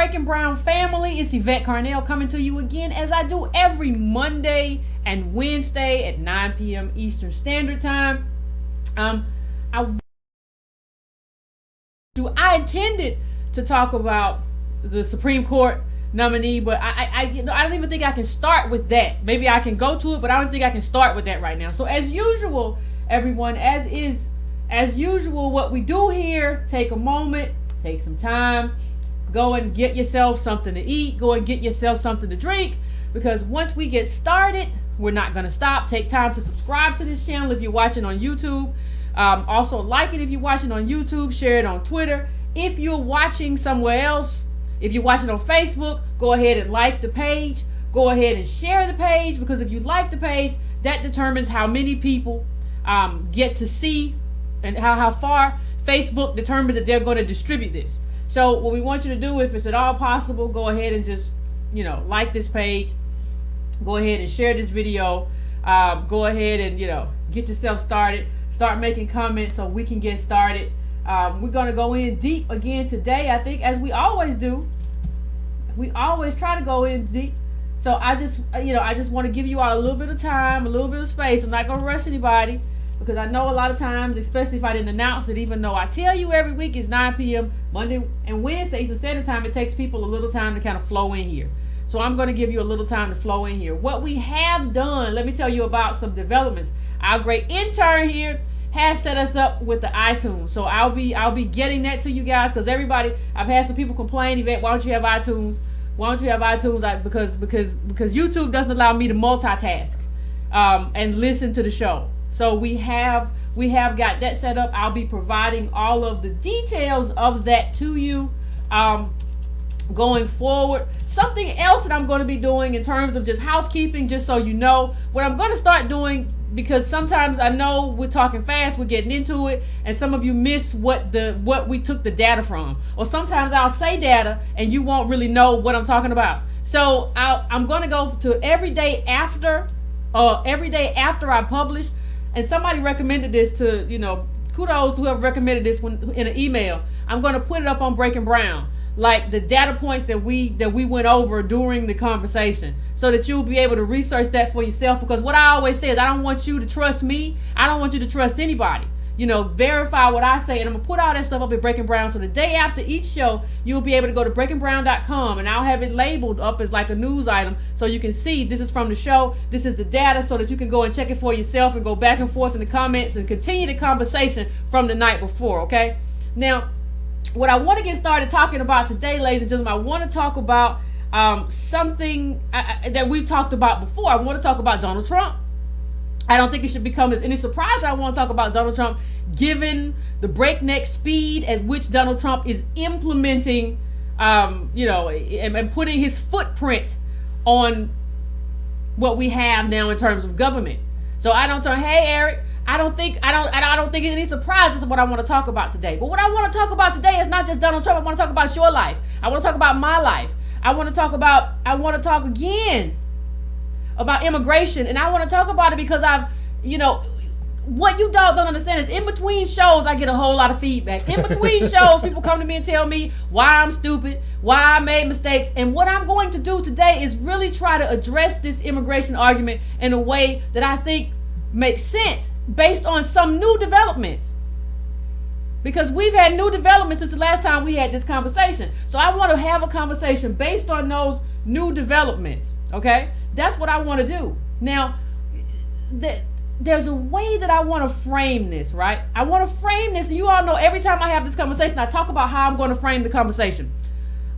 Breaking Brown family, it's Yvette Carnell coming to you again as I do every Monday and Wednesday at 9 p.m. Eastern Standard Time. I intended to talk about the Supreme Court nominee, but I don't even think I can start with that. Maybe I can go to it, but I don't think I can start with that right now. So as usual, everyone, as usual, what we do here, take a moment, take some time, go and get yourself something to eat, go and get yourself something to drink, because once we get started, we're not going to stop. Take time to subscribe to this channel if you're watching on YouTube. Also like it if you're watching on YouTube, share it on Twitter. If you're watching somewhere else, if you're watching on Facebook, go ahead and like the page. Go ahead and share the page, because if you like the page, that determines how many people get to see and how far Facebook determines that they're going to distribute this. So what we want you to do, if it's at all possible, go ahead and just, like this page. Go ahead and share this video. Go ahead and, get yourself started. Start making comments so we can get started. We're going to go in deep again today, I think, as we always do. We always try to go in deep. So I just want to give you all a little bit of time, a little bit of space. I'm not going to rush anybody, because I know a lot of times, especially if I didn't announce it, even though I tell you every week it's 9 p.m. Monday and Wednesday Eastern Standard Time, it takes people a little time to kind of flow in here. So I'm going to give you a little time to flow in here. What we have done, let me tell you about some developments. Our great intern here has set us up with the iTunes. So I'll be getting that to you guys, because I've had some people complain, Yvette, why don't you have iTunes? Why don't you have iTunes? Because YouTube doesn't allow me to multitask and listen to the show. So we have got that set up. I'll be providing all of the details of that to you going forward. Something else that I'm going to be doing in terms of just housekeeping, just so you know, what I'm going to start doing, because sometimes I know we're talking fast, we're getting into it, and some of you missed what we took the data from. Or sometimes I'll say data and you won't really know what I'm talking about. So I'm going to go to every day after I publish. And somebody recommended this to, kudos to whoever recommended this in an email. I'm going to put it up on Breaking Brown, like the data points that we went over during the conversation, so that you'll be able to research that for yourself. Because what I always say is, I don't want you to trust me. I don't want you to trust anybody. Verify what I say, and I'm gonna put all that stuff up at Breaking Brown. So the day after each show, you'll be able to go to breakingbrown.com, and I'll have it labeled up as like a news item, so you can see this is from the show, this is the data, so that you can go and check it for yourself and go back and forth in the comments and continue the conversation from the night before. Okay. Now, what I want to get started talking about today, ladies and gentlemen, I want to talk about something that we've talked about before. I want to talk about Donald Trump. I don't think it should become as any surprise I want to talk about Donald Trump, given the breakneck speed at which Donald Trump is implementing, and putting his footprint on what we have now in terms of government. So hey Eric, I don't think it's any surprise. This is what I want to talk about today. But what I want to talk about today is not just Donald Trump. I want to talk about your life. I want to talk about my life. I want to talk again about immigration, and I want to talk about it because what you don't understand is, in between shows I get a whole lot of feedback. In between shows, people come to me and tell me why I'm stupid, why I made mistakes, and what I'm going to do today is really try to address this immigration argument in a way that I think makes sense based on some new developments. Because we've had new developments since the last time we had this conversation. So I want to have a conversation based on those new developments. Okay? That's what I want to do. Now, there's a way that I want to frame this, right? I want to frame this, and you all know every time I have this conversation, I talk about how I'm going to frame the conversation.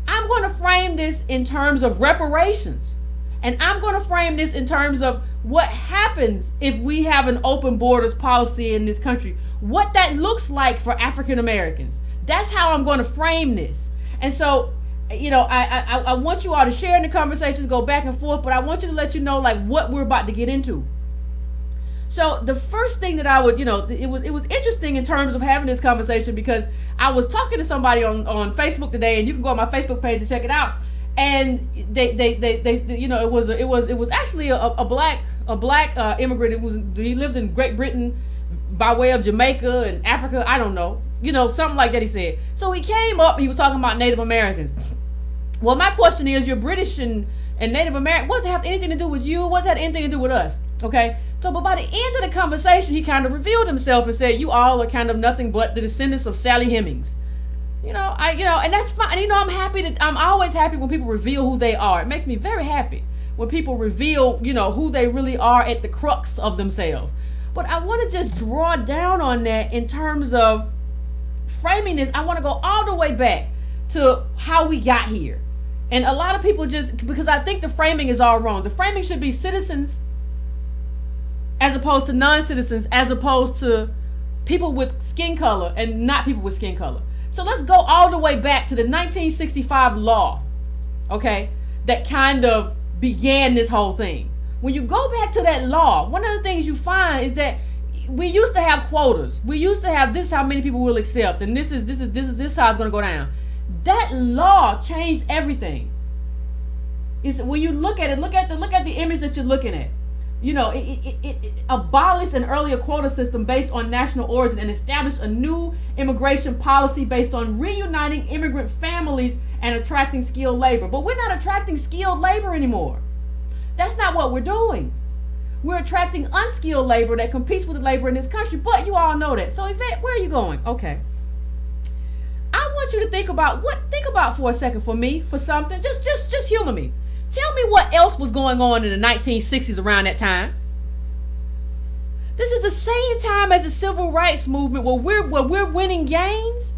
I'm going to frame this in terms of reparations. And I'm going to frame this in terms of what happens if we have an open borders policy in this country. What that looks like for African Americans. That's how I'm going to frame this. And so, I want you all to share in the conversation, go back and forth, but I want you to let you know like what we're about to get into. So the first thing that I would, it was interesting in terms of having this conversation, because I was talking to somebody on Facebook today, and you can go on my Facebook page and check it out. And they it was actually a black immigrant. He lived in Great Britain by way of Jamaica and Africa. I don't know, something like that, he said. So he came up, he was talking about Native Americans. Well, my question is, you're British and Native American. What does it have anything to do with you? What does that have anything to do with us? Okay. So, but by the end of the conversation, he kind of revealed himself and said, "You all are kind of nothing but the descendants of Sally Hemings." And that's fine. And, I'm always happy when people reveal who they are. It makes me very happy when people reveal, who they really are at the crux of themselves. But I want to just draw down on that in terms of framing this. I want to go all the way back to how we got here. And a lot of people because I think the framing is all wrong. The framing should be citizens as opposed to non-citizens, as opposed to people with skin color and not people with skin color. So let's go all the way back to the 1965 law, okay, that kind of began this whole thing. When you go back to that law, one of the things you find is that we used to have quotas. We used to have this is how many people will accept, and this is how it's going to go down. That law changed everything. It's when you look at it, look at the image that you're looking at. It abolished an earlier quota system based on national origin and established a new immigration policy based on reuniting immigrant families and attracting skilled labor. But we're not attracting skilled labor anymore. That's not what we're doing. We're attracting unskilled labor that competes with the labor in this country. But you all know that. So Yvette, where are you going? Okay. I want you to think about for a second for me, for something. Just humor me. Tell me what else was going on in the 1960s around that time. This is the same time as the civil rights movement where we're winning gains.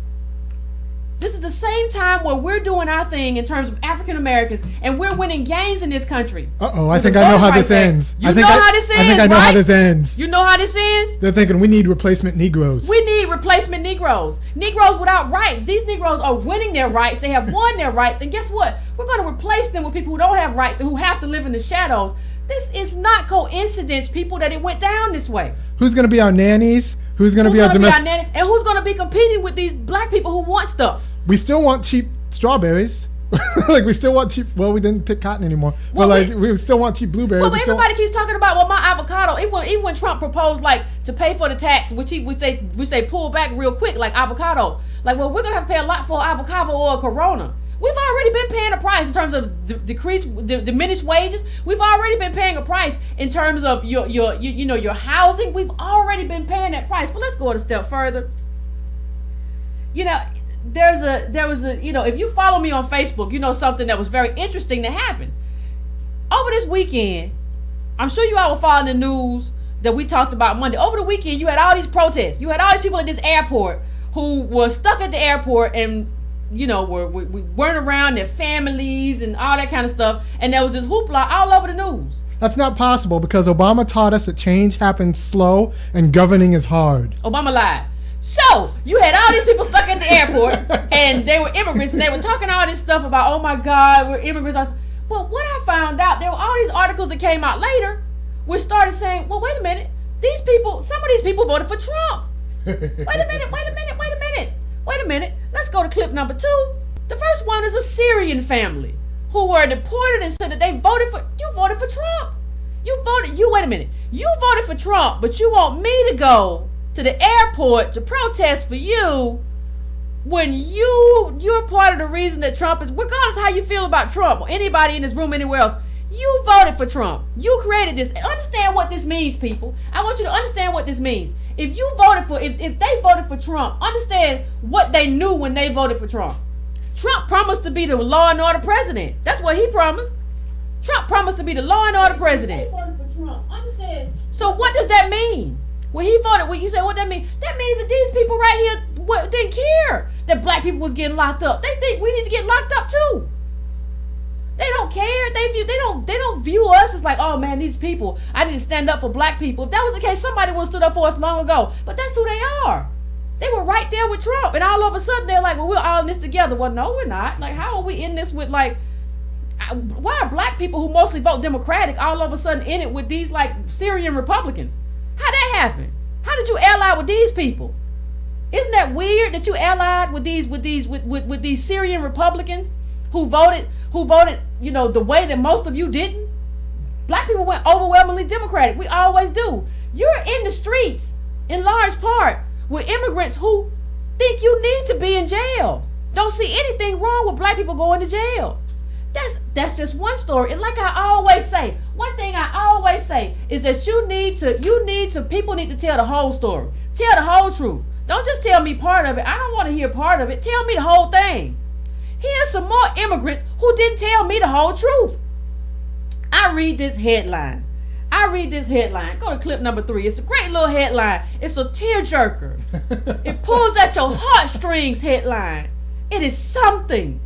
This is the same time where we're doing our thing in terms of African Americans, and we're winning gains in this country. I think I know how this ends. I think I know how this ends. You know how this ends? They're thinking we need replacement Negroes. We need replacement Negroes. Negroes without rights. These Negroes are winning their rights. They have won their rights. And guess what? We're going to replace them with people who don't have rights and who have to live in the shadows. This is not coincidence, people, that it went down this way. Who's going to be our nannies? Who's going to be our domestic? And who's going to be competing with these black people who want stuff? We still want cheap strawberries. We still want cheap. Well, we didn't pick cotton anymore. But we still want cheap blueberries. But everybody keeps talking about my avocado. Even when Trump proposed to pay for the tax, which they pulled back real quick, like avocado. We're gonna have to pay a lot for avocado or Corona. We've already been paying a price in terms of diminished wages. We've already been paying a price in terms of your housing. We've already been paying that price. But let's go a step further. There was a if you follow me on Facebook, something that was very interesting that happened over this weekend. I'm sure you all were following the news that we talked about Monday. Over the weekend, you had all these protests. You had all these people at this airport who were stuck at the airport and weren't around their families and all that kind of stuff. And there was this hoopla all over the news. That's not possible because Obama taught us that change happens slow and governing is hard. Obama lied. So, you had all these people stuck at the airport, and they were immigrants, and they were talking all this stuff about, oh my God, we're immigrants. But what I found out, there were all these articles that came out later, which started saying, well, wait a minute, some of these people voted for Trump. Wait a minute, let's go to clip number 2. The first one is a Syrian family who were deported and said that you voted for Trump. You voted for Trump, but you want me to go to the airport to protest for you when you're part of the reason that Trump is, regardless of how you feel about Trump or anybody in this room anywhere else, you voted for Trump. You created this. Understand what this means, people. I want you to understand what this means. If they voted for Trump, understand what they knew when they voted for Trump. Trump promised to be the law and order president. That's what he promised. Trump promised to be the law and order president. They voted for Trump. Understand? So what does that mean? When he voted, when you say what that means? That means that these people right here didn't care that black people was getting locked up. They think we need to get locked up too. They don't care. They don't view us as like, oh man, these people, I need to stand up for black people. If that was the case, somebody would have stood up for us long ago. But that's who they are. They were right there with Trump, and all of a sudden they're like, well, we're all in this together. Well, no, we're not. Like, how are we in this with why are black people who mostly vote Democratic all of a sudden in it with these like Syrian Republicans? How'd that happen? How did you ally with these people? Isn't that weird that you allied with these Syrian Republicans who voted, the way that most of you didn't? Black people went overwhelmingly Democratic. We always do. You're in the streets in large part with immigrants who think you need to be in jail. Don't see anything wrong with black people going to jail. That's just one story. And like I always say, one thing I always say is that people need to tell the whole story. Tell the whole truth. Don't just tell me part of it. I don't want to hear part of it. Tell me the whole thing. Here's some more immigrants who didn't tell me the whole truth. I read this headline. Go to clip number 3. It's a great little headline. It's a tearjerker. It pulls at your heartstrings headline. It is something.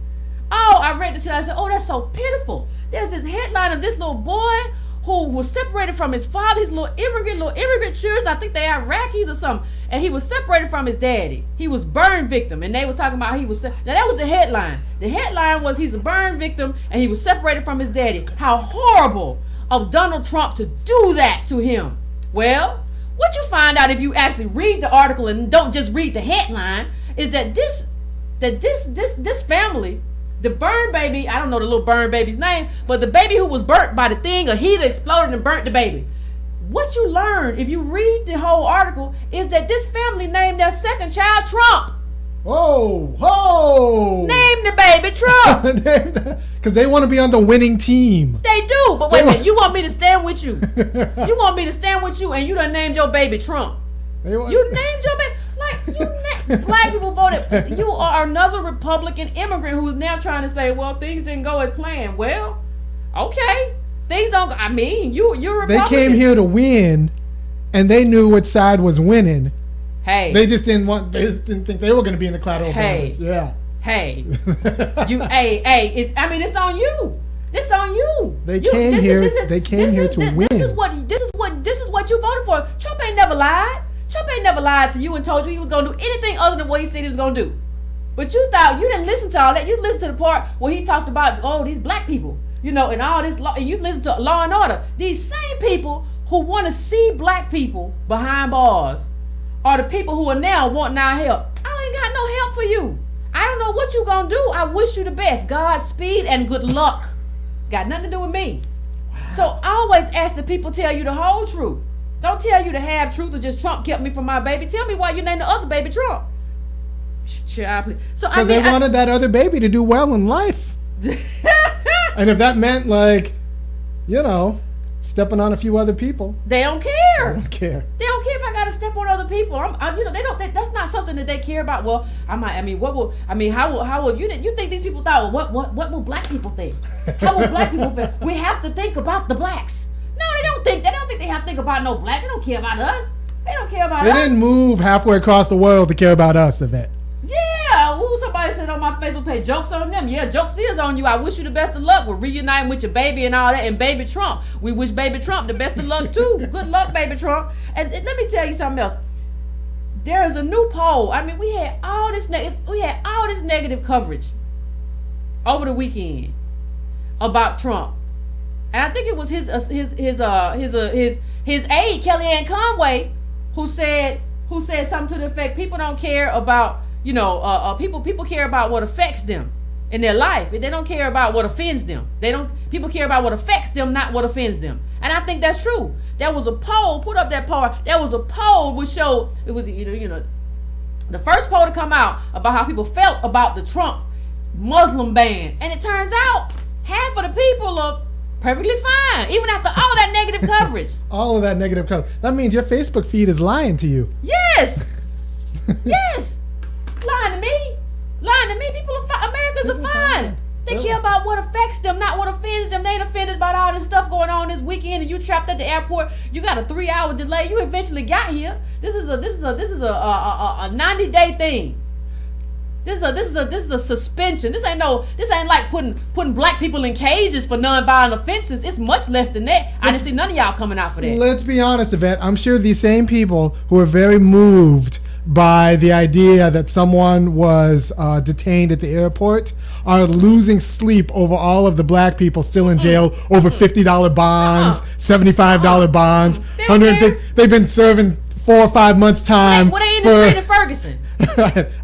Oh, I read this and I said, oh, that's so pitiful. There's this headline of this little boy who was separated from his father, his little immigrant children. I think they Iraqis or something. And he was separated from his daddy. He was burn victim. And they were talking about now that was the headline. The headline was he's a burn victim and he was separated from his daddy. How horrible of Donald Trump to do that to him. Well, what you find out if you actually read the article and don't just read the headline is that this family, the burn baby, I don't know the little burn baby's name, but the baby who was burnt by the thing, a heater exploded and burnt the baby. What you learn if you read the whole article is that this family named their second child Trump. Whoa! Name the baby Trump. Because they want to be on the winning team. They do, but wait a minute, you want me to stand with you. You want me to stand with you and you done named your baby Trump. You named your baby. Black people voted. You are another Republican immigrant who's now trying to say, well, things didn't go as planned. Well, okay. Things don't go. I mean, you're Republican. They came here to win, and they knew which side was winning. Hey. They just didn't think they were going to be in the cloud of abundance. Yeah. Hey. It's on you. This on you. They came here to win. This is what you voted for. Trump ain't never lied. Trump ain't never lied to you and told you he was going to do anything other than what he said he was going to do. But you thought, you didn't listen to all that. You listened to the part where he talked about, these black people, and all this law, and you listen to Law and Order. These same people who want to see black people behind bars are the people who are now wanting our help. I ain't got no help for you. I don't know what you going to do. I wish you the best. Godspeed and good luck. Got nothing to do with me. So I always ask the people tell you the whole truth. Don't tell you the half truth or just Trump kept me from my baby. Tell me why you named the other baby Trump. Child, please. So because they wanted that other baby to do well in life. And if that meant stepping on a few other people, they don't care. They don't care if I gotta step on other people. They don't. That's not something that they care about. Well, how will you think these people thought? Well, what will black people think? How will black people feel? We have to think about the blacks. No, they don't think they have to think about no black. They don't care about us. They don't care about us. They didn't move halfway across the world to care about us, Yvette. Yeah. Ooh, somebody said on my Facebook page, jokes on them. Yeah, jokes is on you. I wish you the best of luck. We're reuniting with your baby and all that. And baby Trump. We wish baby Trump the best of luck too. Good luck, baby Trump. And let me tell you something else. There is a new poll. I mean, we had all this negative coverage over the weekend about Trump. And I think it was his aide, Kellyanne Conway, who said something to the effect, people don't care about, people care about what affects them in their life. They don't care about what offends them. People care about what affects them, not what offends them. And I think that's true. There was a poll, put up that poll. There was a poll which showed, it was, the first poll to come out about how people felt about the Trump Muslim ban. And it turns out half of the people are perfectly fine, even after all of that negative coverage. All of that negative coverage. That means your Facebook feed is lying to you. Yes. Yes. Lying to me. People are fine. Americans are fine. They care about what affects them, not what offends them. They ain't offended about all this stuff going on this weekend, and you trapped at the airport. You got a 3-hour delay. You eventually got here. This is a 90-day thing. This is a suspension. This ain't like putting black people in cages for nonviolent offenses. It's much less than that. I didn't see none of y'all coming out for that. Let's be honest, Yvette. I'm sure these same people who are very moved by the idea that someone was detained at the airport are losing sleep over all of the black people still in jail over $50 bonds, $75 bonds, $150. They've been serving 4 or 5 months time. What they in the street in Ferguson?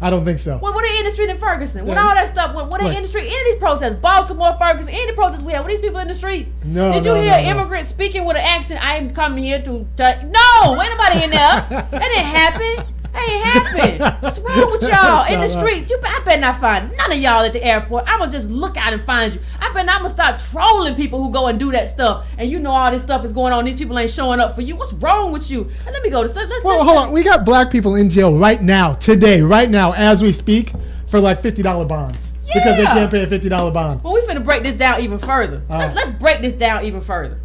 I don't think so. What they in the street in Ferguson? With all that stuff, what they in the street? Any of these protests, Baltimore, Ferguson, any of the protests we have, what these people in the street? No. Did you hear immigrants speaking with an accent? I am coming here to. No, ain't nobody in there. That didn't happen. Ain't happened. What's wrong with y'all in the streets? I better not find none of y'all at the airport. I'm gonna just look out and find you. I'm gonna start trolling people who go and do that stuff. And you know all this stuff is going on. These people ain't showing up for you. What's wrong with you? And let me go to hold on. We got black people in jail right now, today, right now, as we speak, for like $50 bonds. Yeah. Because they can't pay a $50 bond. But we finna break this down even further. Let's break this down even further.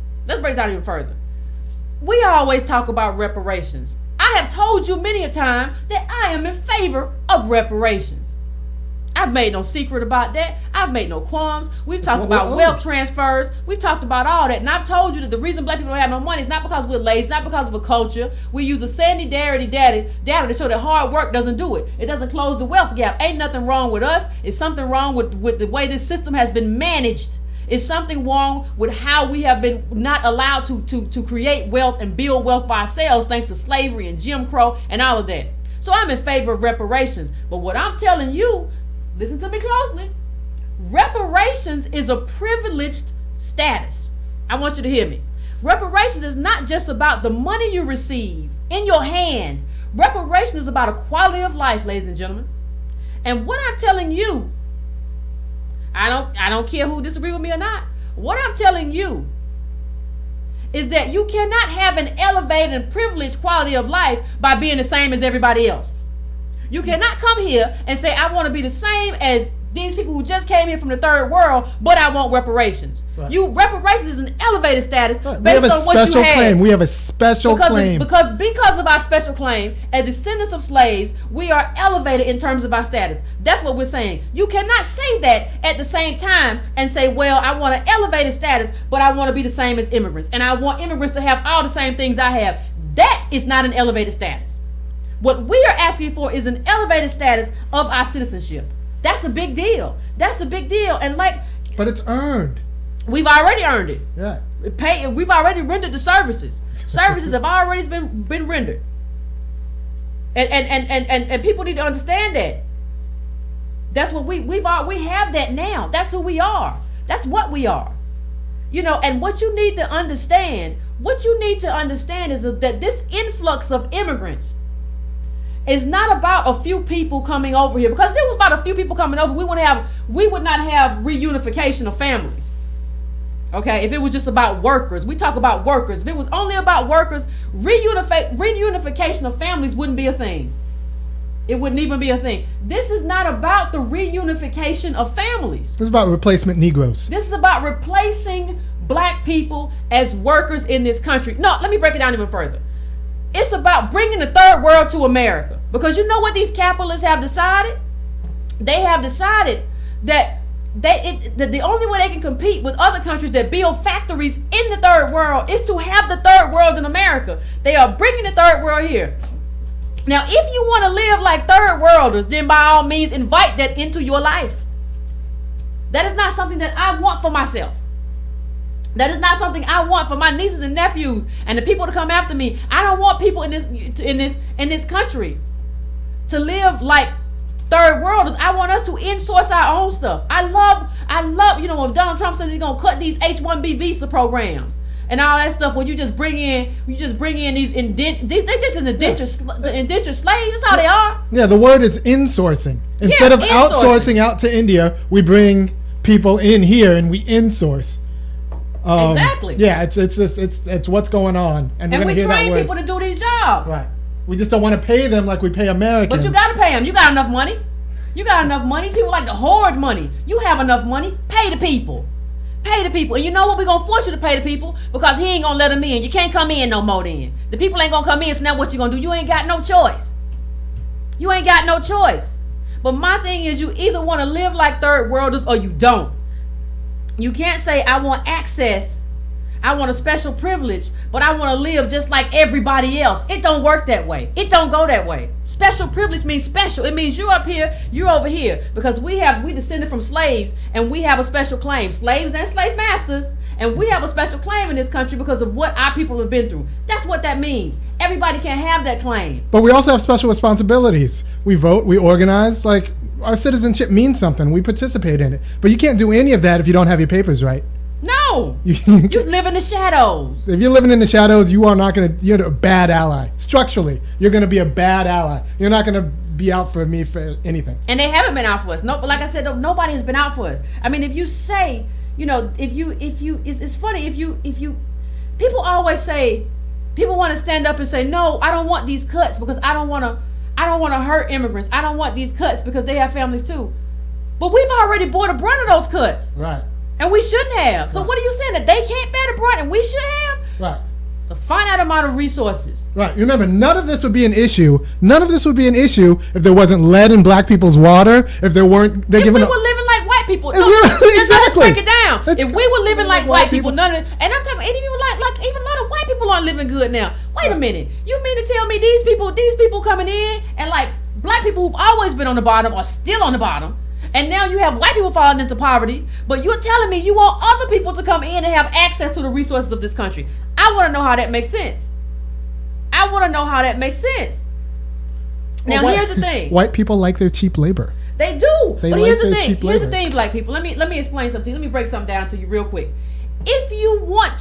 We always talk about reparations. I have told you many a time that I am in favor of reparations. I've made no secret about that. I've made no qualms. We've talked about wealth transfers. We've talked about all that. And I've told you that the reason black people don't have no money is not because we're lazy, not because of a culture. We use a sandy data to show that hard work doesn't do it. It doesn't close the wealth gap. Ain't nothing wrong with us. It's something wrong with the way this system has been managed. It's something wrong with how we have been not allowed to create wealth and build wealth for ourselves thanks to slavery and Jim Crow and all of that. So I'm in favor of reparations. But what I'm telling you, listen to me closely, reparations is a privileged status. I want you to hear me. Reparations is not just about the money you receive in your hand. Reparations is about a quality of life, ladies and gentlemen. And what I'm telling you, I don't care who disagree with me or not. What I'm telling you is that you cannot have an elevated and privileged quality of life by being the same as everybody else. You cannot come here and say, I want to be the same as these people who just came here from the third world, but I want reparations. Right. Reparations is an elevated status based on what you have. We have a special claim. We have a special claim. Because of our special claim, as descendants of slaves, we are elevated in terms of our status. That's what we're saying. You cannot say that at the same time and say, well, I want an elevated status, but I want to be the same as immigrants. And I want immigrants to have all the same things I have. That is not an elevated status. What we are asking for is an elevated status of our citizenship. That's a big deal. And but it's earned. We've already earned it. Yeah. We've already rendered the services. Services have already been rendered. And people need to understand that. That's what we have that now. That's who we are. That's what we are. And what you need to understand is that this influx of immigrants is not about a few people coming over here. Because if it was about a few people coming over, we would not have reunification of families. Okay, if it was just about workers, we talk about workers. If it was only about workers, reunification of families wouldn't be a thing. It wouldn't even be a thing. This is not about the reunification of families. This is about replacement Negroes. This is about replacing black people as workers in this country. No, let me break it down even further. It's about bringing the third world to America. Because you know what these capitalists have decided? They have decided that the only way they can compete with other countries that build factories in the third world is to have the third world in America. They are bringing the third world here. Now, if you want to live like third worlders, then by all means invite that into your life. That is not something that I want for myself. That is not something I want for my nieces and nephews and the people to come after me. I don't want people in this country to live like third worlders. I want us to insource our own stuff. I love, when Donald Trump says he's gonna cut these H-1B visa programs and all that stuff. When you just bring in these they just indentured slaves. That's how they are. Yeah, the word is insourcing. Instead of outsourcing out to India, we bring people in here and we insource. Exactly. Yeah, it's what's going on, and we train people to do these jobs. Right. We just don't want to pay them like we pay Americans. But you got to pay them. You got enough money. People like to hoard money. You have enough money. Pay the people. And you know what? We're going to force you to pay the people because he ain't going to let them in. You can't come in no more then. The people ain't going to come in, so now what you going to do? You ain't got no choice. But my thing is, you either want to live like third worlders or you don't. You can't say, I want access, I want a special privilege, but I want to live just like everybody else. It don't work that way. It don't go that way. Special privilege means special. It means you're up here, you're over here. Because we descended from slaves, and we have a special claim. Slaves and slave masters, and we have a special claim in this country because of what our people have been through. That's what that means. Everybody can't have that claim. But we also have special responsibilities. We vote, we organize, like our citizenship means something. We participate in it. But you can't do any of that if you don't have your papers right. No, No. You live in the shadows. If you're living in the shadows, you're a bad ally. Structurally, you're going to be a bad ally. You're not going to be out for me for anything. And they haven't been out for us. No, but like I said, nobody has been out for us. I mean, if you say, it's funny, if you, people always say, people want to stand up and say, no, I don't want these cuts because I don't want to hurt immigrants. I don't want these cuts because they have families too. But we've already bore the brunt of those cuts. Right. And we shouldn't have. So what are you saying? That they can't bear the brunt and we should have? Right. It's a finite amount of resources. Right. Remember, none of this would be an issue. None of this would be an issue if there wasn't lead in black people's water. If there weren't, if we were living like white people. No, exactly. Let's break it down. If we were living like white people, none of it. And I'm talking, even a lot of white people aren't living good now. Wait a minute. You mean to tell me these people coming in and like black people who've always been on the bottom are still on the bottom? And now you have white people falling into poverty, but you're telling me you want other people to come in and have access to the resources of this country. I want to know how that makes sense. Now, here's the thing. White people like their cheap labor. They do. But here's the thing. Here's the thing, black people. Let me explain something to you. Let me break something down to you real quick. If you want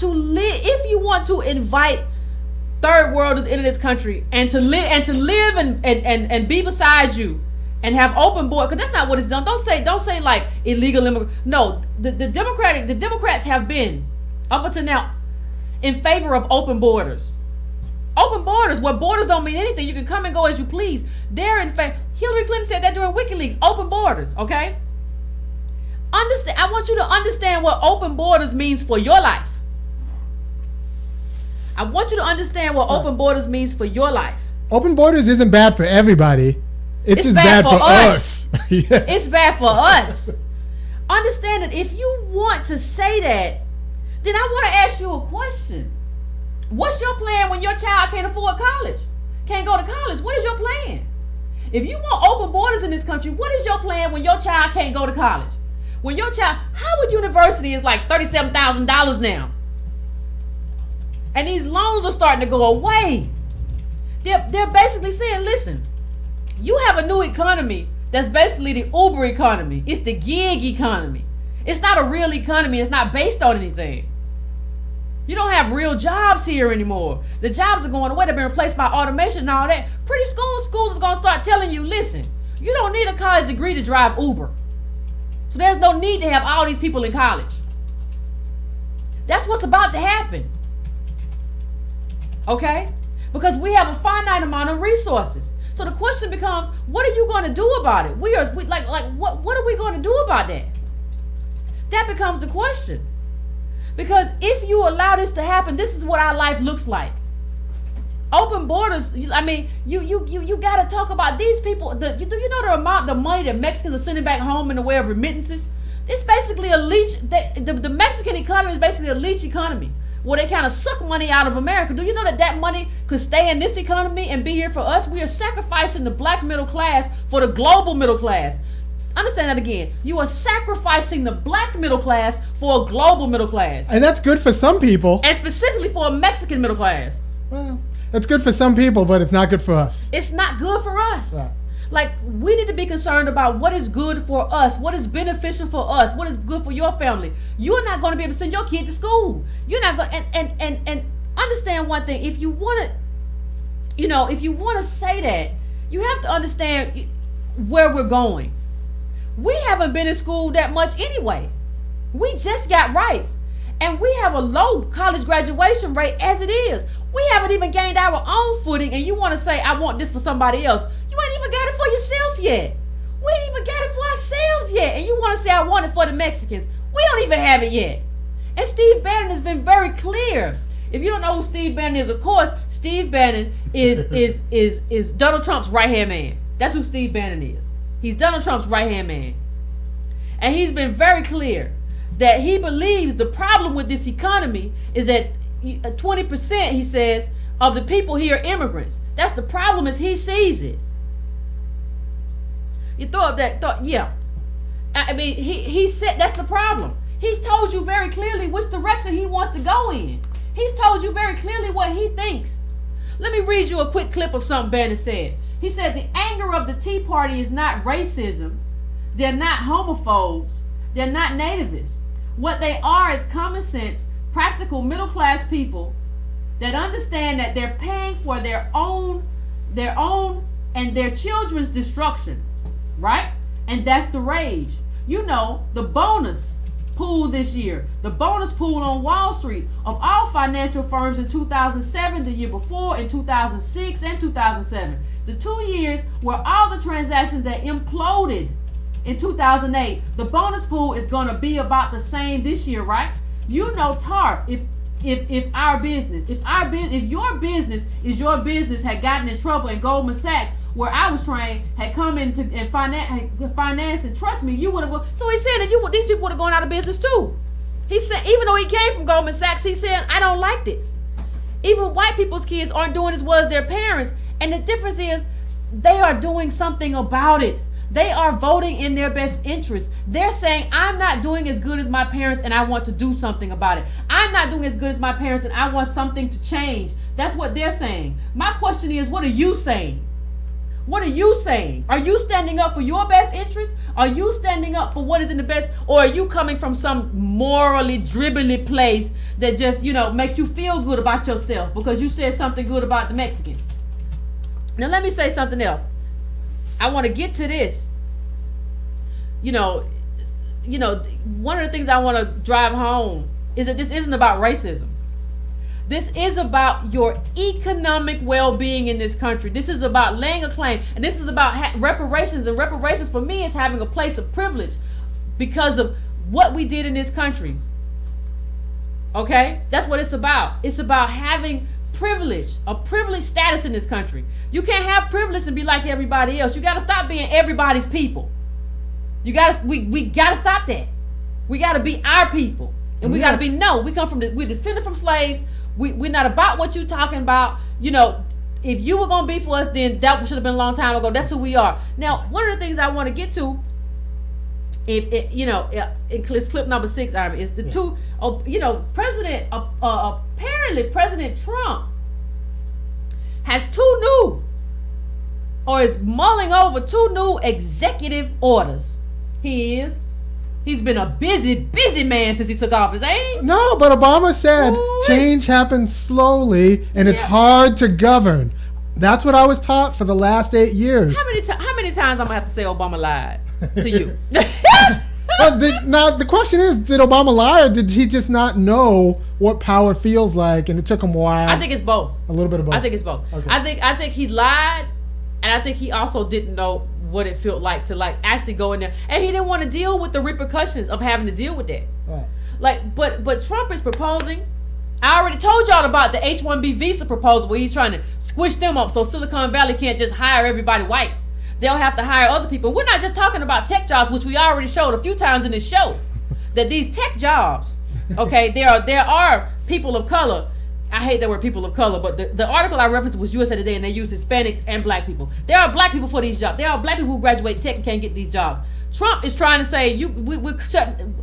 to invite third worlders into this country and to live and be beside you, and have open borders, because that's not what it's done. Don't say like illegal immigrants. No, the Democrats have been up until now in favor of open borders. Open borders, where borders don't mean anything. You can come and go as you please. They're in favor. Hillary Clinton said that during WikiLeaks. Open borders, okay? Understand. I want you to understand what open borders means for your life. I want you to understand what open borders means for your life. Open borders isn't bad for everybody. It's just bad for us. Yes. It's bad for us. Understand that if you want to say that, then I want to ask you a question. What's your plan when your child can't afford college? Can't go to college? What is your plan? If you want open borders in this country, what is your plan when your child can't go to college? When your child, Howard University is like $37,000 now. And these loans are starting to go away. They're basically saying, listen, you have a new economy that's basically the Uber economy. It's the gig economy. It's not a real economy. It's not based on anything. You don't have real jobs here anymore. The jobs are going away. They've been replaced by automation and all that. Pretty soon, schools is going to start telling you, listen, you don't need a college degree to drive Uber. So there's no need to have all these people in college. That's what's about to happen. Okay? Because we have a finite amount of resources. So the question becomes, what are you going to do about it? What are we going to do about that? That becomes the question. Because if you allow this to happen, this is what our life looks like. Open borders. I mean, you got to talk about these people. Do you know the amount of money that Mexicans are sending back home in the way of remittances? It's basically a leech. The Mexican economy is basically a leech economy, where they kind of suck money out of America. Do you know that money could stay in this economy and be here for us? We are sacrificing the black middle class for the global middle class. Understand that again. You are sacrificing the black middle class for a global middle class. And that's good for some people. And specifically for a Mexican middle class. Well, that's good for some people, but it's not good for us. It's not good for us. Right. Like, we need to be concerned about what is good for us, what is beneficial for us, what is good for your family. You're not going to be able to send your kid to school. You're not going and understand one thing. If you want to say that, you have to understand where we're going. We haven't been in school that much anyway. We just got rights. And we have a low college graduation rate as it is. We haven't even gained our own footing, and you want to say, I want this for somebody else. You ain't even got it for yourself yet. We ain't even got it for ourselves yet. And you want to say, I want it for the Mexicans. We don't even have it yet. And Steve Bannon has been very clear. If you don't know who Steve Bannon is, of course, Steve Bannon is Donald Trump's right-hand man. That's who Steve Bannon is. He's Donald Trump's right-hand man. And he's been very clear that he believes the problem with this economy is that 20%, he says, of the people here are immigrants. That's the problem as he sees it. You throw up that thought, yeah. I mean, he said that's the problem. He's told you very clearly which direction he wants to go in. He's told you very clearly what he thinks. Let me read you a quick clip of something Bannon said. He said, the anger of the Tea Party is not racism. They're not homophobes. They're not nativists. What they are is common sense, practical middle class people that understand that they're paying for their own and their children's destruction, right? And that's the rage. You know, the bonus pool this year, the bonus pool on Wall Street of all financial firms in 2007, the year before, in 2006 and 2007. The 2 years where all the transactions that imploded in 2008, the bonus pool is going to be about the same this year, right? You know, TARP, if your business had gotten in trouble, and Goldman Sachs, where I was trained, had come into and finance, and trust me, you would have gone. So he said that these people would have gone out of business too. He said, even though he came from Goldman Sachs, he said, I don't like this. Even white people's kids aren't doing as well as their parents, and the difference is they are doing something about it. They are voting in their best interest. They're saying, I'm not doing as good as my parents and I want to do something about it. I'm not doing as good as my parents and I want something to change. That's what they're saying. My question is, what are you saying? What are you saying? Are you standing up for your best interest? Are you standing up for what is in the best? Or are you coming from some morally dribbly place that just, makes you feel good about yourself because you said something good about the Mexicans? Now let me say something else. I want to get to this. One of the things I want to drive home is that this isn't about racism. This is about your economic well-being in this country. This is about laying a claim, and this is about reparations. And reparations for me is having a place of privilege because of what we did in this country. Okay? That's what it's about. It's about having privilege, a privileged status in this country. You can't have privilege and be like everybody else. You got to stop being everybody's people. We got to stop that. We got to be our people. And we got to be, we're descended from slaves. We're not about what you're talking about. If you were going to be for us, then that should have been a long time ago. That's who we are. Now, one of the things I want to get to, in clip number 6, is the two, apparently President Trump has is mulling over 2 new executive orders. He's been a busy man since he took office, ain't he? No, but Obama said change happens slowly and it's hard to govern. That's what I was taught for the last 8 years. How many times I'm gonna have to say Obama lied to you? Now the question is, did Obama lie or did he just not know what power feels like and it took him a while? I think it's both. A little bit of both. I think it's both. Okay. I think he lied, and I think he also didn't know what it felt like to actually go in there, and he didn't want to deal with the repercussions of having to deal with that. Right. But Trump is proposing. I already told y'all about the H-1B visa proposal where he's trying to squish them up so Silicon Valley can't just hire everybody white. They'll have to hire other people. We're not just talking about tech jobs, which we already showed a few times in this show, that these tech jobs, okay, there are people of color. I hate that word people of color, but the article I referenced was USA Today, and they use Hispanics and black people. There are black people for these jobs. There are black people who graduate tech and can't get these jobs. Trump is trying to say, we're shutting,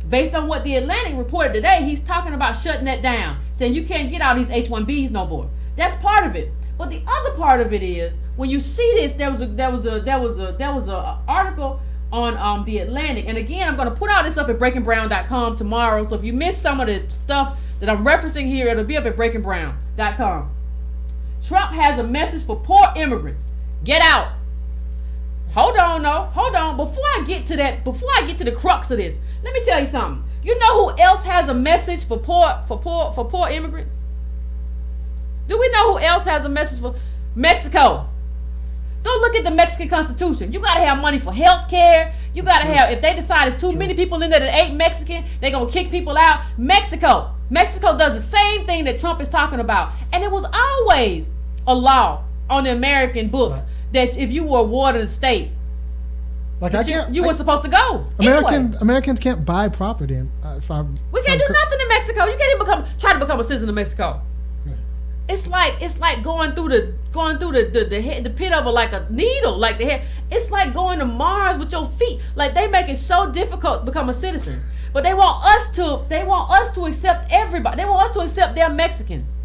based on what the Atlantic reported today, he's talking about shutting that down, saying you can't get all these H-1Bs no more. That's part of it. But the other part of it is, when you see this, there was a article on the Atlantic, and again, I'm going to put all this up at breakingbrown.com tomorrow. So if you missed some of the stuff that I'm referencing here, it'll be up at breakingbrown.com. Trump has a message for poor immigrants. Get out. Hold on. Before I get to the crux of this, let me tell you something. You know who else has a message for poor immigrants? Do we know who else has a message for Mexico? Go look at the Mexican Constitution. You gotta have money for health care. You gotta have, if they decide there's too many people in there that ain't Mexican, they're gonna kick people out. Mexico does the same thing that Trump is talking about. And it was always a law on the American books that if you were awarded a state, you were supposed to go. Americans can't buy property. We can't do nothing in Mexico. You can't even try to become a citizen of Mexico. It's like going through the pit of a needle, like the head. It's like going to Mars with your feet. Like, they make it so difficult to become a citizen. But they want us to accept everybody. They want us to accept their Mexicans.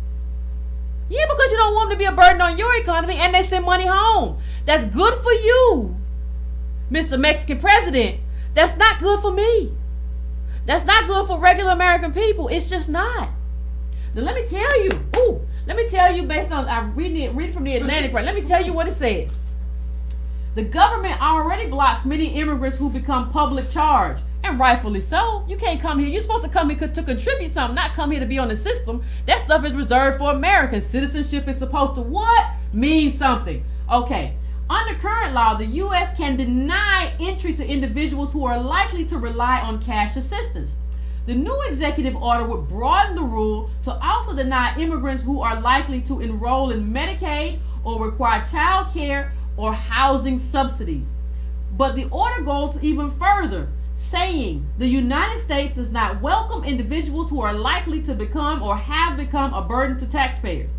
Yeah, because you don't want them to be a burden on your economy, and they send money home. That's good for you, Mr. Mexican President. That's not good for me. That's not good for regular American people. It's just not. Now let me tell you, based on I read from the Atlantic, right? Let me tell you what it says. The government already blocks many immigrants who become public charge, and rightfully so. You can't come here. You're supposed to come here to contribute something, not come here to be on the system. That stuff is reserved for Americans. Citizenship is supposed to what? Mean something. Okay. Under current law, the U.S. can deny entry to individuals who are likely to rely on cash assistance. The new executive order would broaden the rule to also deny immigrants who are likely to enroll in Medicaid or require child care or housing subsidies. But the order goes even further, saying the United States does not welcome individuals who are likely to become or have become a burden to taxpayers.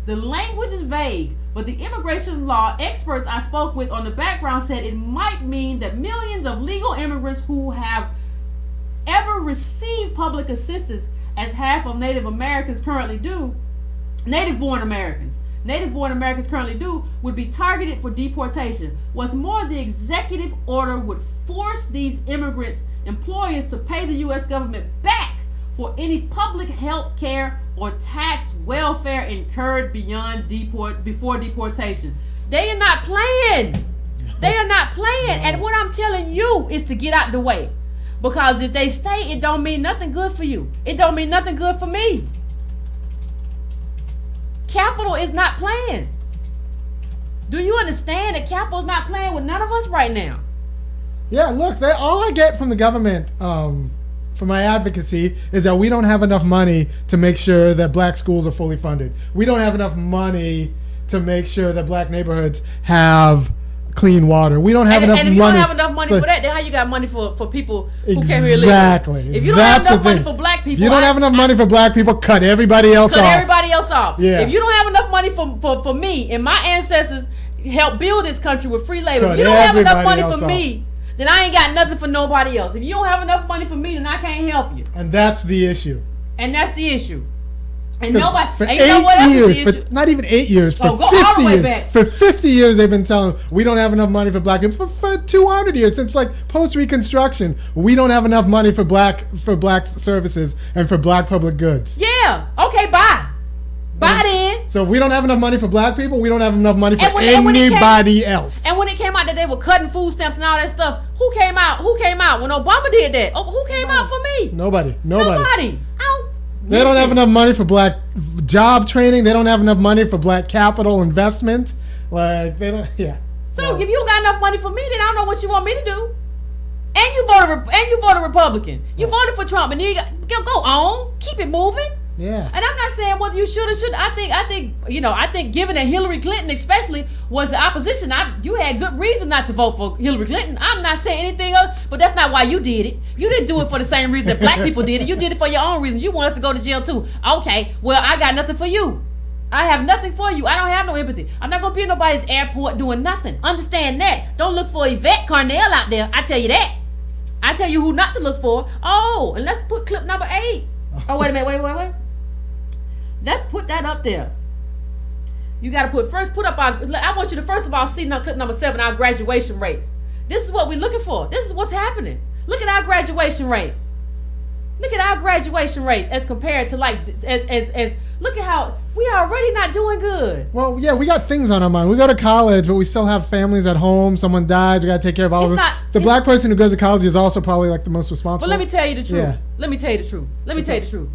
The language is vague, but the immigration law experts I spoke with on the background said it might mean that millions of legal immigrants who have ever received public assistance, as half of Native Americans currently do, native-born Americans currently do, would be targeted for deportation. What's more, the executive order would force these immigrants' employers to pay the U.S. government back for any public health care or tax welfare incurred before deportation. They are not playing. They are not playing. And what I'm telling you is to get out the way. Because if they stay, it don't mean nothing good for you. It don't mean nothing good for me. Capital is not playing. Do you understand that capital is not playing with none of us right now? Yeah, look, all I get from the government for my advocacy is that we don't have enough money to make sure that black schools are fully funded. We don't have enough money to make sure that black neighborhoods have clean water. We don't have enough money. And if you don't have enough money for that, then how you got money for people who can't really live? Exactly. If you don't have enough money for black people, if you don't have enough money for black people, cut everybody else off. Cut everybody else off. Yeah. If you don't have enough money for me and my ancestors helped build this country with free labor, Cut if you don't have enough money else for off. me, then I ain't got nothing for nobody else. If you don't have enough money for me, then I can't help you. And that's the issue. And that's the issue. And nobody, for and you know what else is the issue? Not even 8 years, for go 50 all the way years. back. For 50 years they've been telling we don't have enough money for black people. For 200 years, since like post-Reconstruction, we don't have enough money for black services and for black public goods. Yeah. Okay, bye. Bye then. So if we don't have enough money for black people, we don't have enough money for anybody else. And when it came out that they were cutting food stamps and all that stuff, who came out? Who came out when Obama did that? Oh, who came out for me? Nobody. They Listen. don't have enough money for black job training. They don't have enough money for black capital investment. Like they don't. Yeah. So if you don't got enough money for me, then I don't know what you want me to do. And you voted Republican. You voted for Trump, and then you go on, keep it moving. Yeah. And I'm not saying whether you should or shouldn't. I think given that Hillary Clinton especially was the opposition, you had good reason not to vote for Hillary Clinton. I'm not saying anything else, but that's not why you did it. You didn't do it for the same reason that black people did it. You did it for your own reasons. You want us to go to jail too. Okay, well, I got nothing for you. I have nothing for you. I don't have no empathy. I'm not going to be in nobody's airport doing nothing. Understand that. Don't look for Yvette Carnell out there. I tell you that. I tell you who not to look for. Oh, and let's put clip number 8. Oh, wait a minute. Wait. Let's put that up there. You got to put up I want you to first of all see clip number 7, our graduation rates. This is what we're looking for. This is what's happening. Look at our graduation rates. Look at our graduation rates as compared to look at how we are already not doing good. Well, yeah, we got things on our mind. We go to college, but we still have families at home. Someone dies, we got to take care of all of them. The black person who goes to college is also probably like the most responsible. But let me tell you the truth. Yeah. Let me tell you the truth.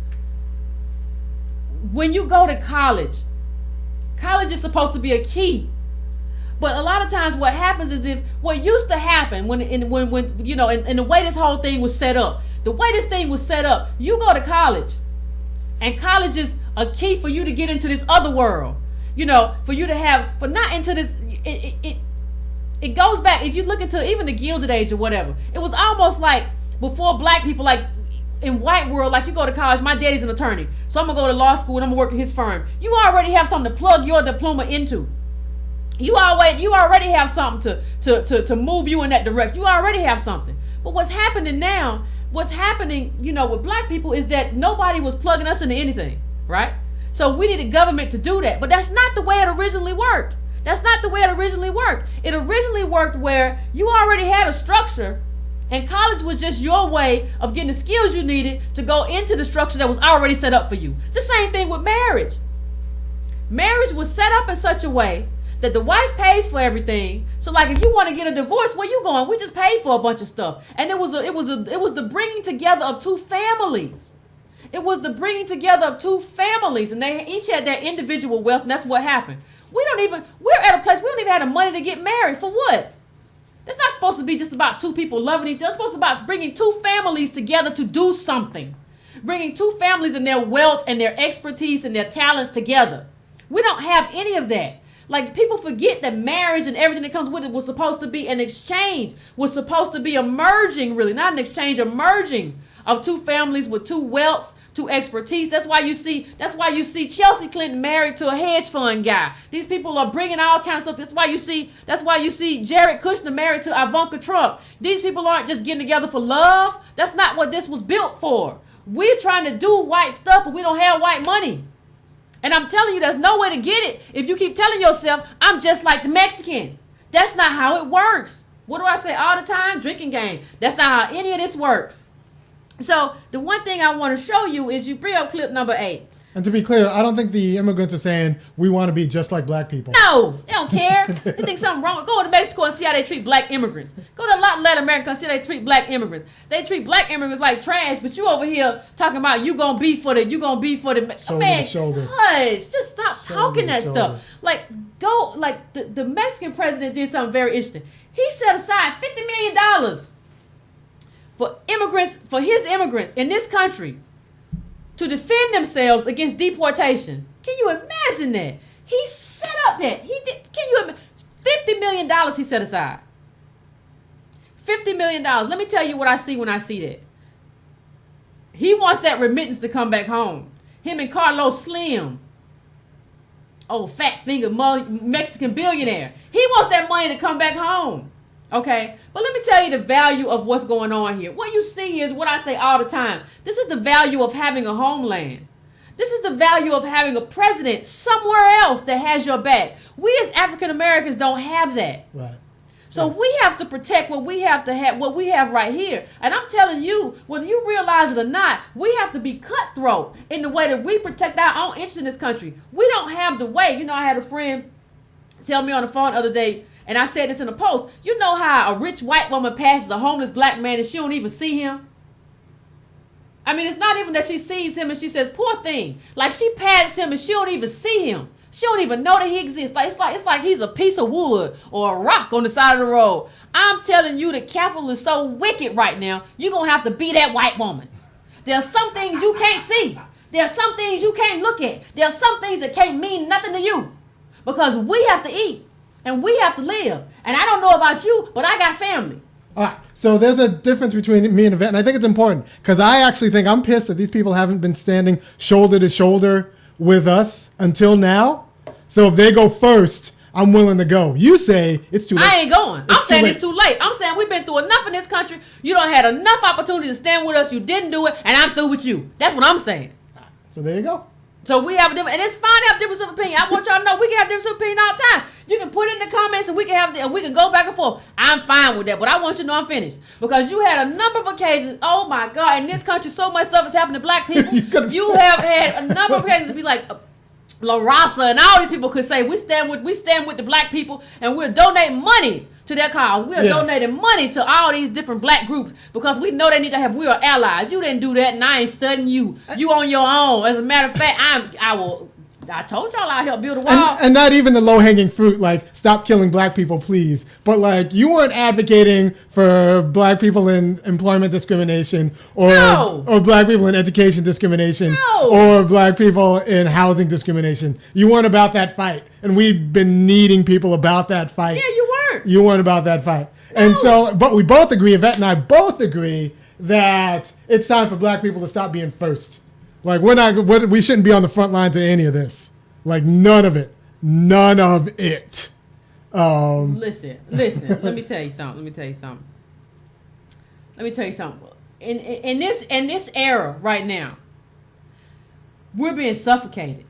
When you go to college is supposed to be a key. But a lot of times what happens is what used to happen when in the way this whole thing was set up, you go to college and college is a key for you to get into this other world, for you to have, but not into this, it goes back, if you look into even the Gilded Age or whatever, it was almost like before black people, like in white world, like you go to college, my daddy's an attorney, so I'm gonna go to law school and I'm gonna work at his firm. You already have something to plug your diploma into. You already have something to move you in that direction. You already have something. But what's happening with black people is that nobody was plugging us into anything, right? So we needed government to do that. But that's not the way it originally worked. It originally worked where you already had a structure And college was just your way of getting the skills you needed to go into the structure that was already set up for you. The same thing with marriage. Marriage was set up in such a way that the wife pays for everything. So like if you want to get a divorce, where you going? We just paid for a bunch of stuff. And it was the bringing together of two families. It was the bringing together of two families, and they each had their individual wealth, and that's what happened. We're at a place, we don't even have the money to get married. For what? It's not supposed to be just about two people loving each other. It's supposed to be about bringing two families together to do something. Bringing two families and their wealth and their expertise and their talents together. We don't have any of that. Like, people forget that marriage and everything that comes with it was supposed to be an exchange, was supposed to be a merging, really, not an exchange, a merging of two families with two wealths, two expertise. That's why you see Chelsea Clinton married to a hedge fund guy. These people are bringing all kinds of stuff. That's why you see Jared Kushner married to Ivanka Trump. These people aren't just getting together for love. That's not what this was built for. We're trying to do white stuff, but we don't have white money. And I'm telling you, there's no way to get it if you keep telling yourself, I'm just like the Mexican. That's not how it works. What do I say all the time? Drinking game. That's not how any of this works. So the one thing I want to show you is you bring up clip number 8. And to be clear, I don't think the immigrants are saying we want to be just like black people. No, they don't care. They think something wrong. Go to Mexico and see how they treat black immigrants. Go to a lot of Latin America and see how they treat black immigrants. They treat black immigrants like trash, but you over here talking about you gonna be for the man. Just stop talking that stuff. Like the Mexican president did something very interesting. He set aside $50 million for his immigrants in this country to defend themselves against deportation. Can you imagine that? He set up that. He did. Can you imagine? $50 million he set aside. $50 million. Let me tell you what I see when I see that. He wants that remittance to come back home. Him and Carlos Slim, old fat finger Mexican billionaire. He wants that money to come back home. Okay, but let me tell you the value of what's going on here. What you see here is what I say all the time. This is the value of having a homeland. This is the value of having a president somewhere else that has your back. We as African Americans don't have that. Right. So we have to protect what we have right here. And I'm telling you, whether you realize it or not, we have to be cutthroat in the way that we protect our own interests in this country. We don't have the way. You know, I had a friend tell me on the phone the other day, and I said this in a post. You know how a rich white woman passes a homeless black man and she don't even see him? I mean, it's not even that she sees him and she says, poor thing. Like, she passes him and she don't even see him. She don't even know that he exists. It's like he's a piece of wood or a rock on the side of the road. I'm telling you, the capital is so wicked right now, you're going to have to be that white woman. There are some things you can't see. There are some things you can't look at. There are some things that can't mean nothing to you. Because we have to eat. And we have to live. And I don't know about you, but I got family. All right. So there's a difference between me and Yvette, and I think it's important because I actually think I'm pissed that these people haven't been standing shoulder to shoulder with us until now. So if they go first, I'm willing to go. You say it's too late. I ain't going. I'm saying it's too late. I'm saying we've been through enough in this country. You don't had enough opportunity to stand with us. You didn't do it, and I'm through with you. That's what I'm saying. So there you go. So we have a different, and it's fine to have difference of opinion. I want y'all to know we can have difference of opinion all the time. You can put it in the comments and we can go back and forth. I'm fine with that, but I want you to know I'm finished. Because you had a number of occasions, oh my God, in this country so much stuff is happening to black people. You have had a number of occasions to be like La Raza and all these people could say we stand with the black people and we're donating money to their cause. We are donating money to all these different black groups because we know they need to have. We are allies. You didn't do that, and I ain't studying you. You on your own. As a matter of fact, I told y'all I'll help build a wall. And not even the low-hanging fruit, like stop killing black people, please. But like you weren't advocating for black people in employment discrimination or black people in education discrimination or black people in housing discrimination. You weren't about that fight. And we've been needing people about that fight. Yeah, you weren't. You weren't about that fight. No. And so, but we both agree, Yvette and I both agree that it's time for black people to stop being first. Like we shouldn't be on the front lines of any of this. Like none of it. Listen. Let me tell you something. In this era right now, we're being suffocated.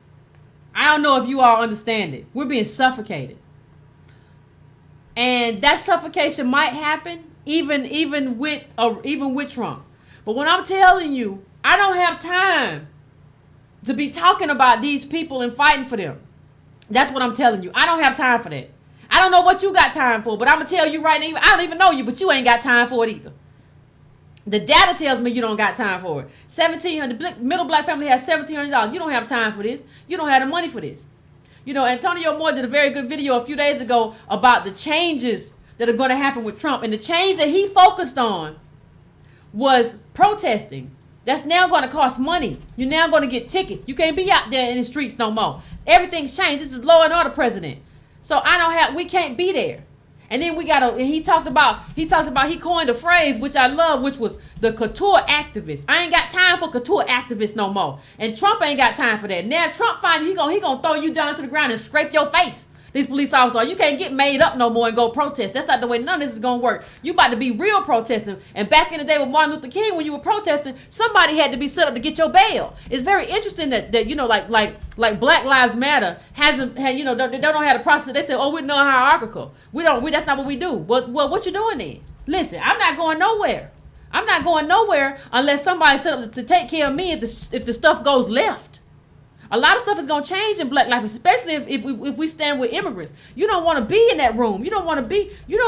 I don't know if you all understand it. We're being suffocated. And that suffocation might happen even with Trump. But when I'm telling you, I don't have time to be talking about these people and fighting for them. That's what I'm telling you. I don't have time for that. I don't know what you got time for, but I'm going to tell you right now, I don't even know you, but you ain't got time for it either. The data tells me you don't got time for it. $1,700, middle black family has $1,700. You don't have time for this. You don't have the money for this. You know, Antonio Moore did a very good video a few days ago about the changes that are going to happen with Trump. And the change that he focused on was protesting. That's now going to cost money. You're now going to get tickets. You can't be out there in the streets no more. Everything's changed. This is law and order president. So we can't be there. And then he coined a phrase, which I love, which was the couture activist. I ain't got time for couture activists no more. And Trump ain't got time for that. Now Trump find he gonna throw you down to the ground and scrape your face. These police officers, you can't get made up no more and go protest. That's not the way none of this is going to work. You about to be real protesting. And back in the day with Martin Luther King, when you were protesting, somebody had to be set up to get your bail. It's very interesting that you know, like Black Lives Matter hasn't had, you know, they don't know how to process. They say, oh, we're not hierarchical. That's not what we do. Well, what you doing then? Listen, I'm not going nowhere. I'm not going nowhere unless somebody's set up to take care of me if the stuff goes left. A lot of stuff is going to change in black life, especially if we stand with immigrants. You don't want to be in that room. You don't want to be in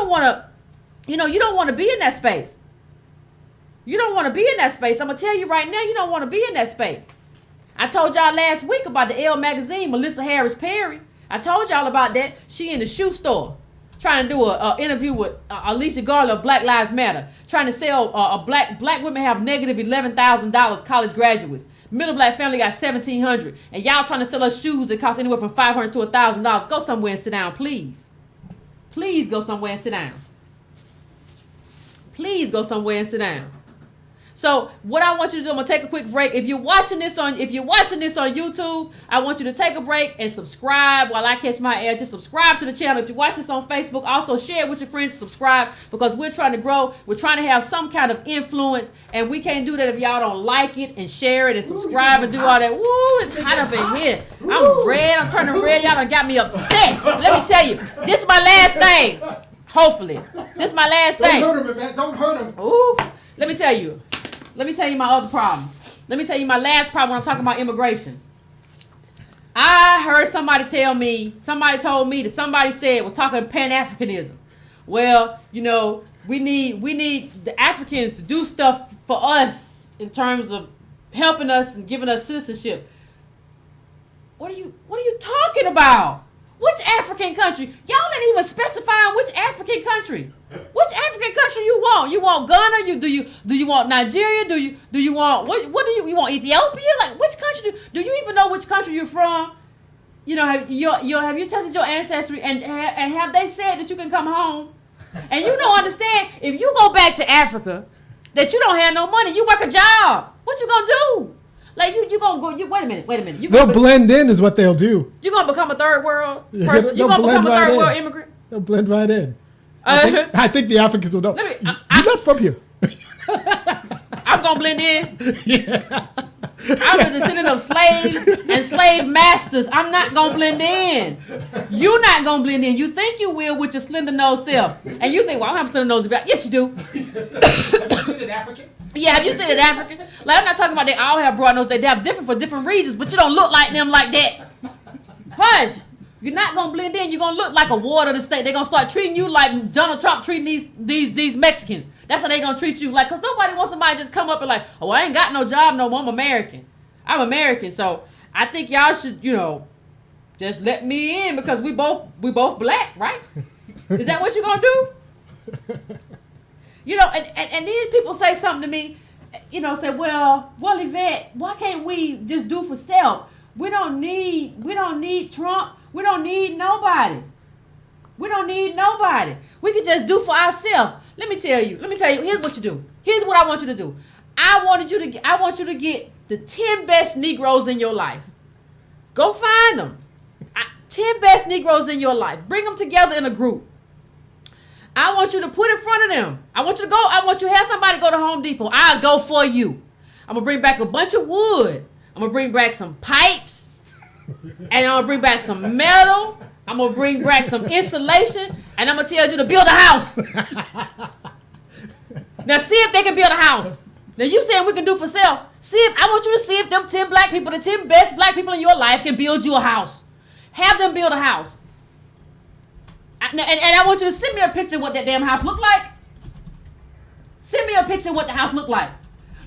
that space. You don't want to be in that space. I'm going to tell you right now, you don't want to be in that space. I told y'all last week about the Elle magazine, Melissa Harris Perry. I told y'all about that. She in the shoe store trying to do an interview with Alicia Garland of Black Lives Matter, trying to sell black women have negative $11,000 college graduates. Middle black family got $1,700, and y'all trying to sell us shoes that cost anywhere from $500 to $1,000. Go somewhere and sit down, please. Please go somewhere and sit down. Please go somewhere and sit down. So what I want you to do, I'm gonna take a quick break. If you're watching this on YouTube, I want you to take a break and subscribe while I catch my air. Just subscribe to the channel. If you watch this on Facebook, also share it with your friends. Subscribe, because we're trying to grow. We're trying to have some kind of influence, and we can't do that if y'all don't like it and share it and subscribe and do all that. Woo, it's hot up in here. I'm red. I'm turning red. Y'all done got me upset. Let me tell you, this is my last thing. Hopefully, this is my last thing. Don't hurt him, Yvette. Don't hurt him. Ooh, let me tell you my other problem. Let me tell you my last problem when I'm talking about immigration. I heard somebody told me that somebody said was talking Pan-Africanism. Well, you know, we need the Africans to do stuff for us in terms of helping us and giving us citizenship. What are you talking about? Which African country? Y'all ain't even specifying which African country. Which African country you want? You want Ghana? Do you want Nigeria? Do you want what do you want Ethiopia? Like, which country do you even know which country you're from? You know, have you tested your ancestry and have they said that you can come home? And you don't understand, if you go back to Africa, that you don't have no money. You work a job. What you gonna do? Like, you gonna go? Wait a minute. They'll blend in, is what they'll do. You gonna become a third world person? You gonna become a third world immigrant? They'll blend right in. I think the Africans will know. You're not from here. I'm gonna blend in. Yeah. I'm a descendant of slaves and slave masters. I'm not gonna blend in. You're not gonna blend in. You think you will with your slender nose self, and you think, well, I don't have a slender nose. Yes, you do. Is it African? Yeah, have you seen it African? Like, I'm not talking about they all have broad nose. They have different for different regions, but you don't look like them like that. Hush. You're not going to blend in. You're going to look like a ward of the state. They're going to start treating you like Donald Trump treating these Mexicans. That's how they're going to treat you. Like, because nobody wants somebody to just come up and like, oh, I ain't got no job no more. I'm American. So I think y'all should, you know, just let me in, because we both black, right? Is that what you're going to do? You know, and then people say something to me, you know, say, well, Yvette, why can't we just do for self? We don't need Trump. We don't need nobody. We can just do for ourselves. Let me tell you, here's what you do. Here's what I want you to do. I want you to get the 10 best Negroes in your life. Go find them. 10 best Negroes in your life. Bring them together in a group. I want you to put in front of them. I want you to have somebody go to Home Depot. I'll go for you. I'm going to bring back a bunch of wood. I'm going to bring back some pipes. And I'm going to bring back some metal. I'm going to bring back some insulation. And I'm going to tell you to build a house. Now see if they can build a house. Now you saying we can do for self. I want you to see if them 10 black people, the 10 best black people in your life can build you a house. Have them build a house. And I want you to send me a picture of what that damn house look like. Send me a picture of what the house look like.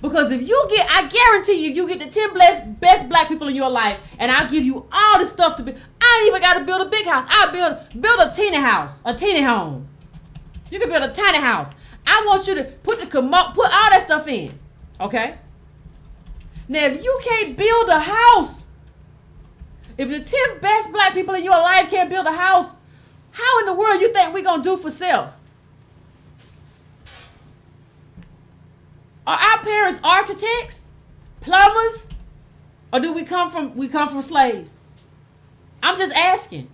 Because if you get, I guarantee you get the 10 best black people in your life, and I'll give you all the stuff to build. I ain't even got to build a big house. I'll build a teeny house, a teeny home. You can build a tiny house. I want you to put all that stuff in. Okay? Now, if you can't build a house, if the 10 best black people in your life can't build a house, how in the world you think we gonna do for self? Are our parents architects, plumbers, or do we come from slaves? I'm just asking.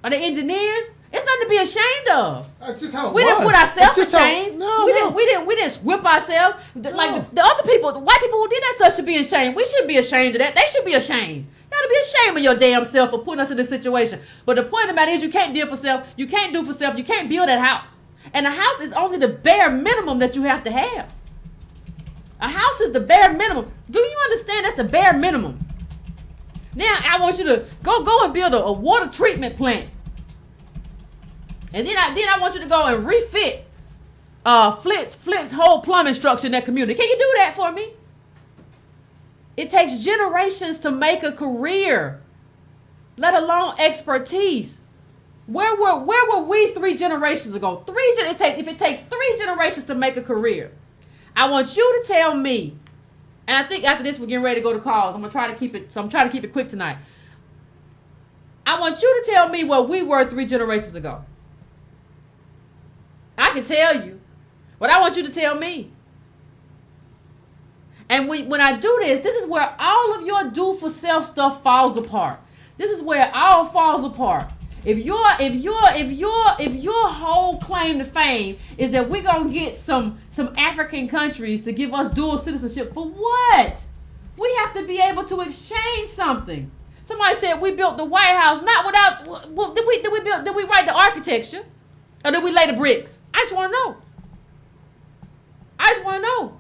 Are they engineers? It's nothing to be ashamed of. That's just how it we was. didn't put ourselves in chains. We didn't whip ourselves. Like the other people, the white people who did that stuff should be ashamed. We shouldn't be ashamed of that. They should be ashamed. You gotta be ashamed of your damn self for putting us in this situation. But the point of the matter is you can't deal for self. You can't do for self. You can't build that house. And a house is only the bare minimum that you have to have. A house is the bare minimum. Do you understand that's the bare minimum? Now I want you to go and build a water treatment plant. And then I want you to go and refit Flint's whole plumbing structure in that community. Can you do that for me? It takes generations to make a career, let alone expertise. Where were we 3 generations ago? If it takes 3 generations to make a career, I want you to tell me. And I think after this we're getting ready to go to calls. I'm trying to keep it quick tonight. I want you to tell me where we were 3 generations ago. I can tell you, but I want you to tell me. And when I do this is where all of your do for self stuff falls apart. This is where it all falls apart. If your whole claim to fame is that we're gonna get some African countries to give us dual citizenship, for what? We have to be able to exchange something. Somebody said we built the White House not without. Well, did we write the architecture, or did we lay the bricks? I just want to know.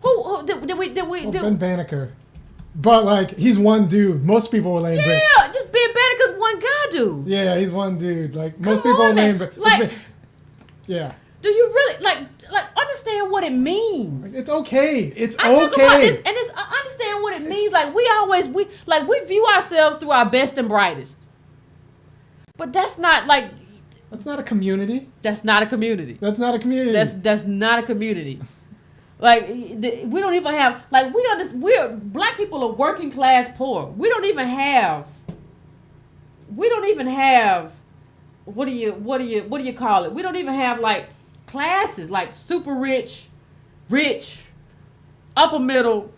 Who did we? Ben Banneker. But like he's one dude. Most people were laying bricks. Yeah, just Ben Banneker's one guy, dude. Yeah, he's one dude. Like most people are laying bricks. Like, yeah. Do you really like understand what it means? It's okay. I talk about this, and I understand what it means. Like we view ourselves through our best and brightest. But that's not like. That's not a community. That's not a community. That's not a community. That's not a community. Like we don't even have like we're black people are working class poor. We don't even have what do you call it? We don't even have like classes like super rich, upper middle,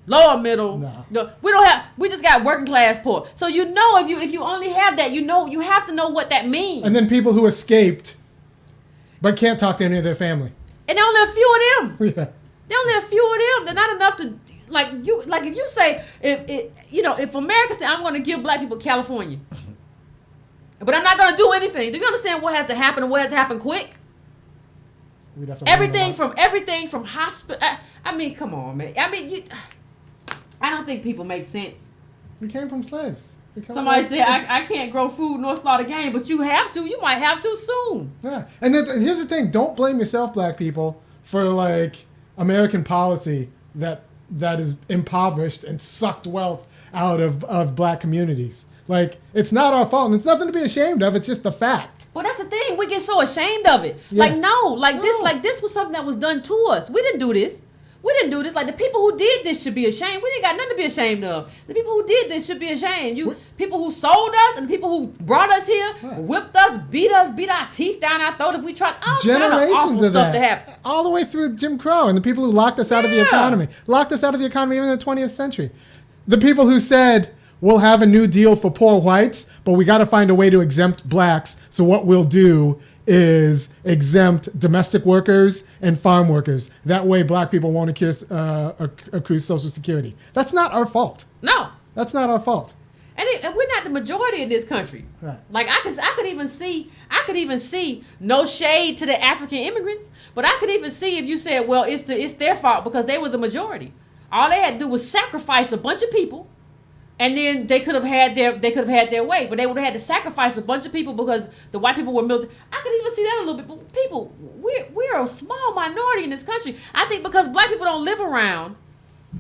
lower middle. No, we don't have. We just got working class poor. So if you only have that, you have to know what that means. And then people who escaped, but can't talk to any of their family. And there only a few of them. Yeah. There only a few of them. They're not enough to if you say if America said I'm going to give black people California, but I'm not going to do anything. Do you understand what has to happen and what has to happen quick? We'd have to everything from hospital. I mean, come on, man. I mean, I don't think people make sense. We came from slaves. Somebody said, I can't grow food nor slaughter game, but you have to. You might have to soon. Yeah. And here's the thing. Don't blame yourself, black people, for, like, American policy that is impoverished and sucked wealth out of black communities. Like, it's not our fault, and it's nothing to be ashamed of. It's just the fact. Well, that's the thing. We get so ashamed of it. Yeah. This was something that was done to us. We didn't do this. Like, the people who did this should be ashamed. We didn't got nothing to be ashamed of. The people who did this should be ashamed. People who sold us and people who brought us here, whipped us, beat our teeth down our throat if we tried. Generations of stuff that. To happen. All the way through Jim Crow and the people who locked us out of the economy. Locked us out of the economy even in the 20th century. The people who said, we'll have a new deal for poor whites, but we got to find a way to exempt blacks. So what we'll do is exempt domestic workers and farm workers. That way black people won't accrue Social Security. That's not our fault. No. That's not our fault. And we're not the majority in this country. Right. Like I could even see no shade to the African immigrants, but I could even see if you said, well, it's their fault because they were the majority. All they had to do was sacrifice a bunch of people, and then they could have had their way. But they would have had to sacrifice a bunch of people because the white people were military. I could even see that a little bit. But people, we're a small minority in this country. I think because black people don't live around.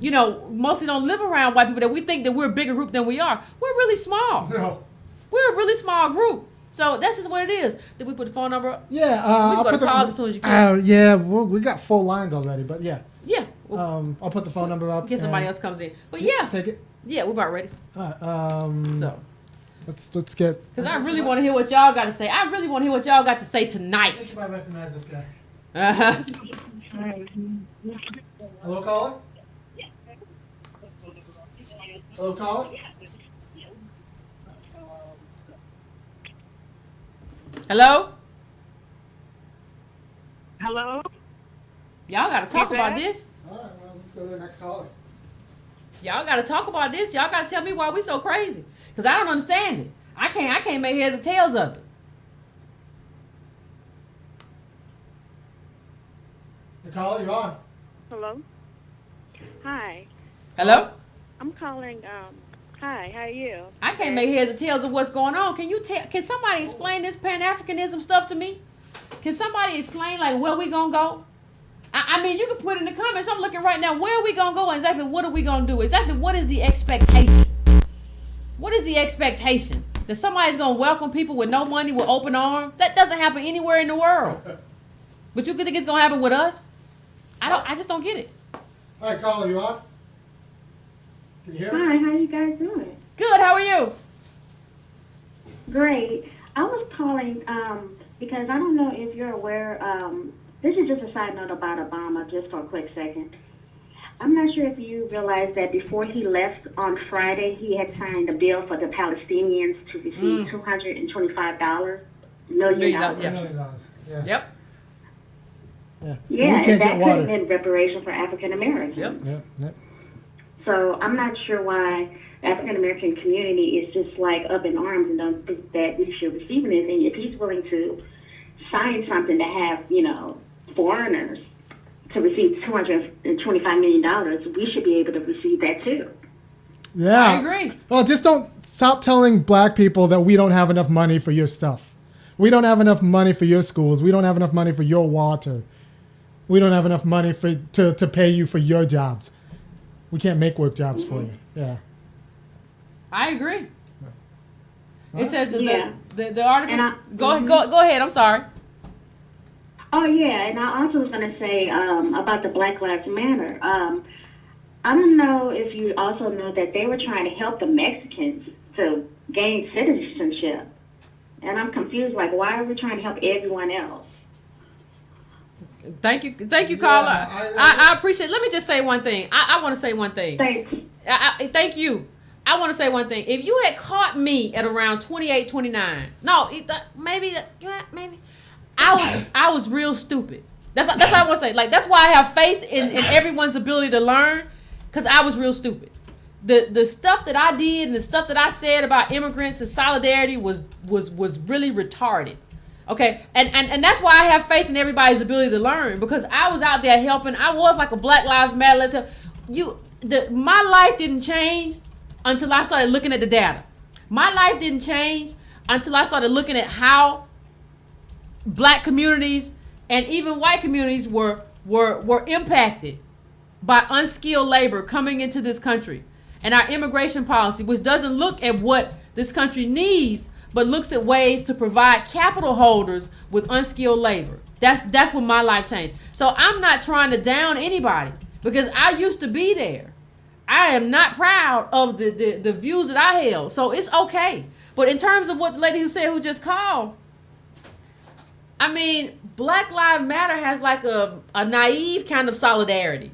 Mostly don't live around white people that we think that we're a bigger group than we are. We're really small. No. We're a really small group. So that's just what it is. Did we put the phone number up? Yeah. We can go to calls as soon as you can. Yeah, we got full lines already, but yeah. Yeah. I'll put the phone number up. In case somebody else comes in. But yeah. Take it. Yeah, we're about ready. All right. So. Let's get. Because I really want to hear what y'all got to say. I really want to hear what y'all got to say tonight. I think I recognize this guy. Uh-huh. Hello, caller? Hello, caller? Hello? Hello? Y'all got to talk about this. All right, well, let's go to the next caller. Y'all got to talk about this. Y'all got to tell me why we so crazy. Because I don't understand it. I can't make heads or tails of it. The caller, you're on. Hello? Hi. Hello? I'm calling, hi, how are you? I can't make heads or tails of what's going on. Can somebody explain this Pan-Africanism stuff to me? Can somebody explain, like, where we gonna go? I mean, you can put in the comments. I'm looking right now. Where are we gonna go? Exactly what are we gonna do? Exactly what is the expectation? What is the expectation? That somebody's gonna welcome people with no money with open arms? That doesn't happen anywhere in the world. But you think it's gonna happen with us? I just don't get it. All right, caller, you on? Can you hear me? Hi, how you guys doing? Good, how are you? Great. I was calling because I don't know if you're aware, this is just a side note about Obama, just for a quick second. I'm not sure if you realize that before he left on Friday, he had signed a bill for the Palestinians to receive $225 million. Yeah. $1 million. Yeah. Yep. Yeah. Yeah, We can't that get water. could have been reparations for African Americans. Yep. So I'm not sure why the African American community is just like up in arms and don't think that we should receive anything. If he's willing to sign something to have, foreigners to receive $225 million, we should be able to receive that too. Yeah. I agree. Well, just don't stop telling black people that we don't have enough money for your stuff. We don't have enough money for your schools. We don't have enough money for your water. We don't have enough money to pay you for your jobs. We can't make work jobs for you. Yeah. I agree. Huh? It says that Yeah. the article. Go ahead. I'm sorry. Oh, yeah, and I also was going to say about the Black Lives Matter. I don't know if you also know that they were trying to help the Mexicans to gain citizenship. And I'm confused, like, why are we trying to help everyone else? Thank you, caller. Yeah, I appreciate. Let me just say one thing. I want to say one thing. Thanks. Thank you. I want to say one thing. If you had caught me at around 28, 29, maybe I was real stupid. That's what I want to say. Like, that's why I have faith in everyone's ability to learn, because I was real stupid. The stuff that I did and the stuff that I said about immigrants and solidarity was really retarded. Okay, and that's why I have faith in everybody's ability to learn, because I was out there helping. I was like a Black Lives Matter. My life didn't change until I started looking at the data. My life didn't change until I started looking at how black communities and even white communities were impacted by unskilled labor coming into this country, and our immigration policy, which doesn't look at what this country needs, but looks at ways to provide capital holders with unskilled labor. That's when my life changed. So I'm not trying to down anybody, because I used to be there. I am not proud of the views that I held. So it's okay. But in terms of what the lady who just called, I mean, Black Lives Matter has like a naive kind of solidarity.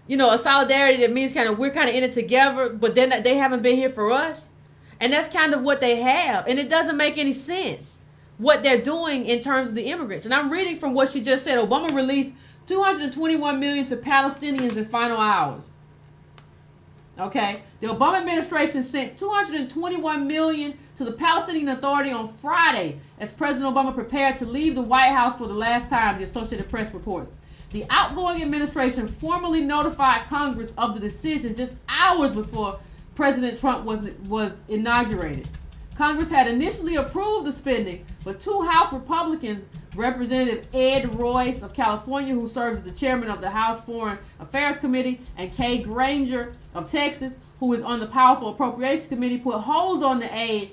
A solidarity that means we're kind of in it together, but then they haven't been here for us. And that's kind of what they have. And it doesn't make any sense what they're doing in terms of the immigrants. And I'm reading from what she just said. Obama released $221 million to Palestinians in final hours. Okay, the Obama administration sent $221 million to the Palestinian Authority on Friday as President Obama prepared to leave the White House for the last time, the Associated Press reports. The outgoing administration formally notified Congress of the decision just hours before President Trump was inaugurated. Congress had initially approved the spending, but two House Republicans, Representative Ed Royce of California, who serves as the chairman of the House Foreign Affairs Committee, and Kay Granger of Texas, who is on the Powerful Appropriations Committee, put holds on the aid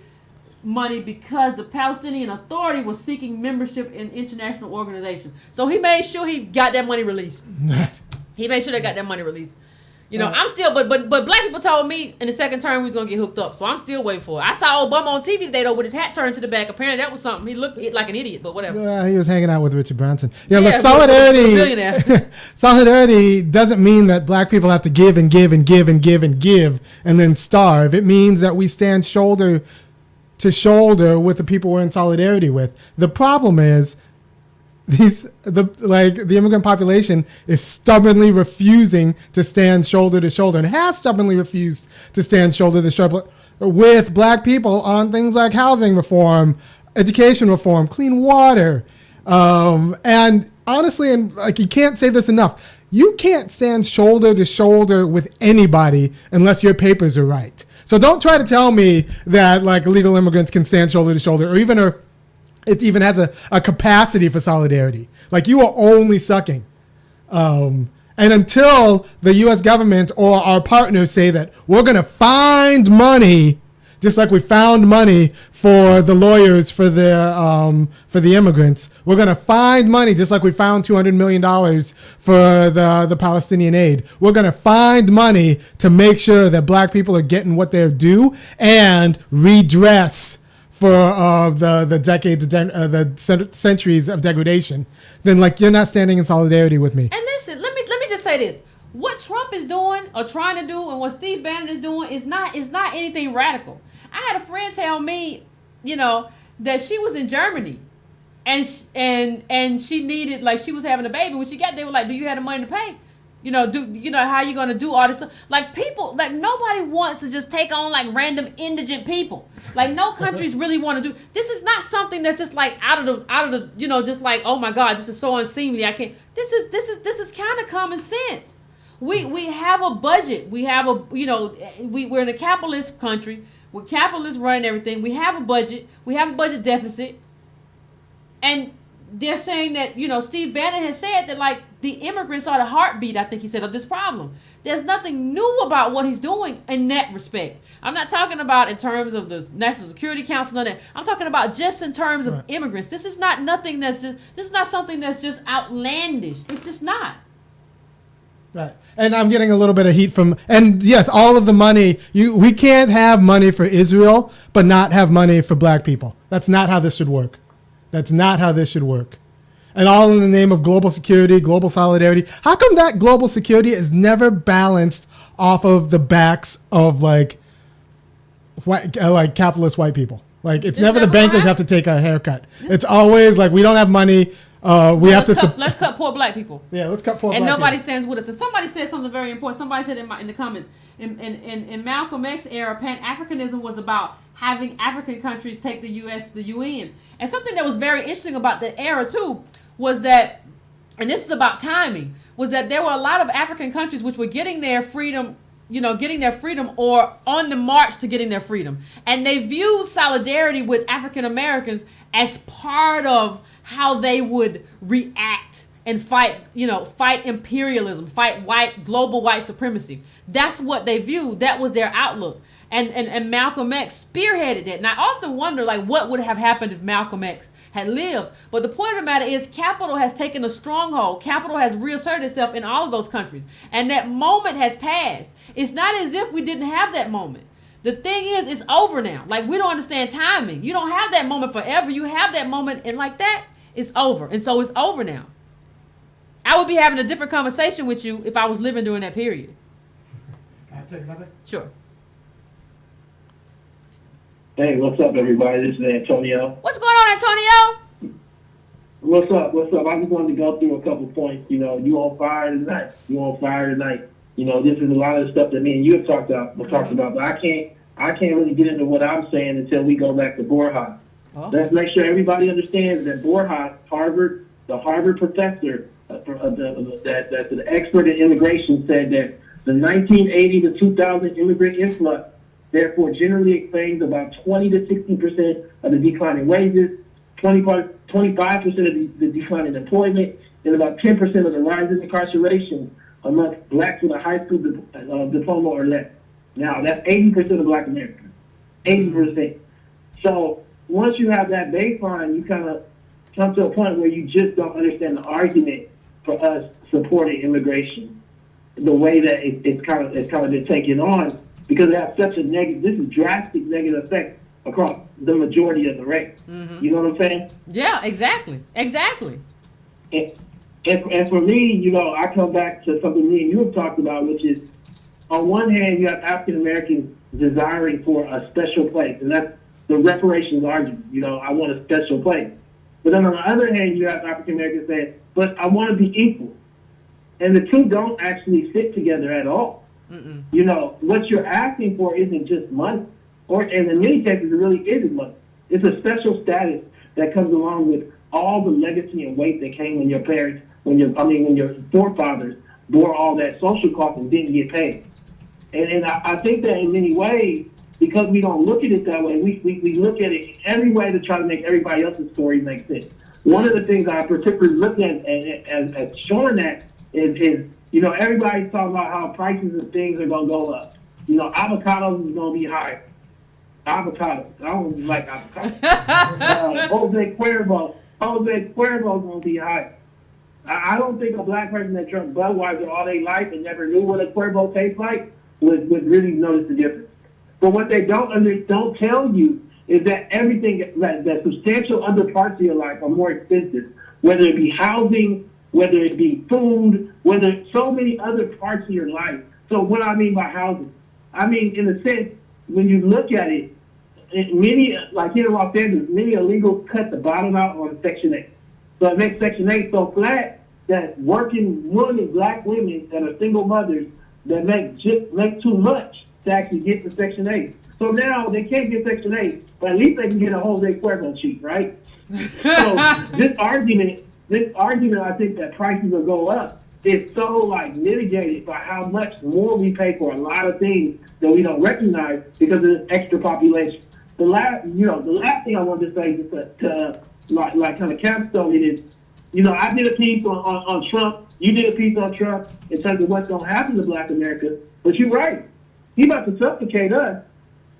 money because the Palestinian Authority was seeking membership in international organizations. So he made sure he got that money released. He made sure they got that money released. You know, I'm still, but black people told me in the second term we was gonna get hooked up, so I'm still waiting for it. I saw Obama on TV today though with his hat turned to the back. Apparently that was something. He looked like an idiot, but whatever. He was hanging out with Richard Branson. Yeah, look, solidarity doesn't mean that black people have to give and give and give and give and give and then starve. It means that we stand shoulder to shoulder with the people we're in solidarity with. The problem is the immigrant population is stubbornly refusing to stand shoulder to shoulder and has stubbornly refused to stand shoulder to shoulder with black people on things like housing reform, education reform, clean water. And honestly, and like, you can't say this enough, you can't stand shoulder to shoulder with anybody unless your papers are right. So don't try to tell me that like illegal immigrants can stand shoulder to shoulder, or it even has a capacity for solidarity. Like, you are only sucking. And until the U.S. government or our partners say that we're going to find money, just like we found money for the lawyers for the immigrants, we're going to find money just like we found $200 million for the Palestinian aid. We're going to find money to make sure that black people are getting what they're due and redress for the decades, the centuries of degradation, then like you're not standing in solidarity with me. And listen, let me just say this: what Trump is doing or trying to do, and what Steve Bannon is doing, is not anything radical. I had a friend tell me, that she was in Germany, and she needed, like, she was having a baby. When she got there, they were like, "Do you have the money to pay?" How are you going to do all this stuff? Like, people, like, nobody wants to just take on, like, random indigent people. Like, no countries really want to do. This is not something that's just, like, out of the, just like, oh, my God, this is so unseemly. I can't. This is kind of common sense. We have a budget. We have we're in a capitalist country. We're capitalists running everything. We have a budget. We have a budget deficit. And they're saying that, Steve Bannon has said that, like, the immigrants are the heartbeat, I think he said, of this problem. There's nothing new about what he's doing in that respect. I'm not talking about in terms of the National Security Council and all that. I'm talking about just in terms of immigrants. This is not something that's just outlandish. It's just not. Right. And I'm getting a little bit of heat from, and yes, all of the money, we can't have money for Israel, but not have money for black people. That's not how this should work. That's not how this should work. And all in the name of global security, global solidarity. How come that global security is never balanced off of the backs of like capitalist white people? Like, it's never the bankers have to take a haircut. It's always like, we don't have money. Let's cut poor black people. Yeah, let's cut poor black people. And nobody stands with us. And somebody said something very important. Somebody said in the comments, in Malcolm X era, Pan-Africanism was about having African countries take the U.S. to the UN. And something that was very interesting about that era too was that, and this is about timing, was that there were a lot of African countries which were getting their freedom, or on the march to getting their freedom. And they viewed solidarity with African Americans as part of how they would react and fight imperialism, fight global white supremacy. That's what they viewed. That was their outlook. And Malcolm X spearheaded that. And I often wonder, like, what would have happened if Malcolm X had lived? But the point of the matter is, capital has taken a stronghold. Capital has reasserted itself in all of those countries. And that moment has passed. It's not as if we didn't have that moment. The thing is, it's over now. Like, we don't understand timing. You don't have that moment forever. You have that moment, and like that, it's over. And so it's over now. I would be having a different conversation with you if I was living during that period. I'll take another. Sure. Hey, what's up, everybody? This is Antonio. What's going on, Antonio? What's up? I just wanted to go through a couple points. You on fire tonight. This is a lot of the stuff that me and you have talked about, but I can't really get into what I'm saying until we go back to Borjas. Oh. Let's make sure everybody understands that Borjas, the Harvard professor, that's an expert in immigration, said that the 1980 to 2000 immigrant influx, therefore, generally explains about 20 to 60% of the decline in wages, 25% of the decline in employment, and about 10% of the rise in incarceration amongst blacks with a high school diploma or less. Now, that's 80% of black Americans. 80%. So once you have that baseline, you kind of come to a point where you just don't understand the argument for us supporting immigration the way that it's kind of been taken on, because it has such a this is drastic negative effect across the majority of the race. Mm-hmm. You know what I'm saying? Yeah, exactly. And for me, I come back to something me and you have talked about, which is, on one hand, you have African Americans desiring for a special place, and that's the reparations argument. I want a special place. But then on the other hand, you have African Americans saying, but I want to be equal. And the two don't actually fit together at all. Mm-mm. What you're asking for isn't just money, and in many cases, it really isn't money. It's a special status that comes along with all the legacy and weight that came when your parents, when your forefathers bore all that social cost and didn't get paid. And I think that in many ways, because we don't look at it that way, we look at it every way to try to make everybody else's story make sense. One of the things I particularly look at as showing that is everybody's talking about how prices of things are going to go up. Avocados is going to be higher. Avocados. I don't really like avocados. Jose Cuervo's going to be higher. I don't think a black person that drank Budweiser all their life and never knew what a Cuervo tastes like would really notice the difference. But what they don't tell you is that everything, that substantial other parts of your life are more expensive, whether it be housing, whether it be food, whether so many other parts of your life. So what I mean by housing, I mean, in a sense, when you look at it, many, like here in Los Angeles, many illegals cut the bottom out on Section 8. So it makes Section 8 so flat that working women, black women that are single mothers that make too much to actually get to Section 8. So now they can't get Section 8, but at least they can get a Jose Cuervo cheap, right? So this argument, I think that prices will go up. It's so mitigated by how much more we pay for a lot of things that we don't recognize because of this extra population. The last thing I wanted to say just to kind of capstone it is, I did a piece on Trump. You did a piece on Trump in terms of what's going to happen to Black America. But you're right. He's about to suffocate us.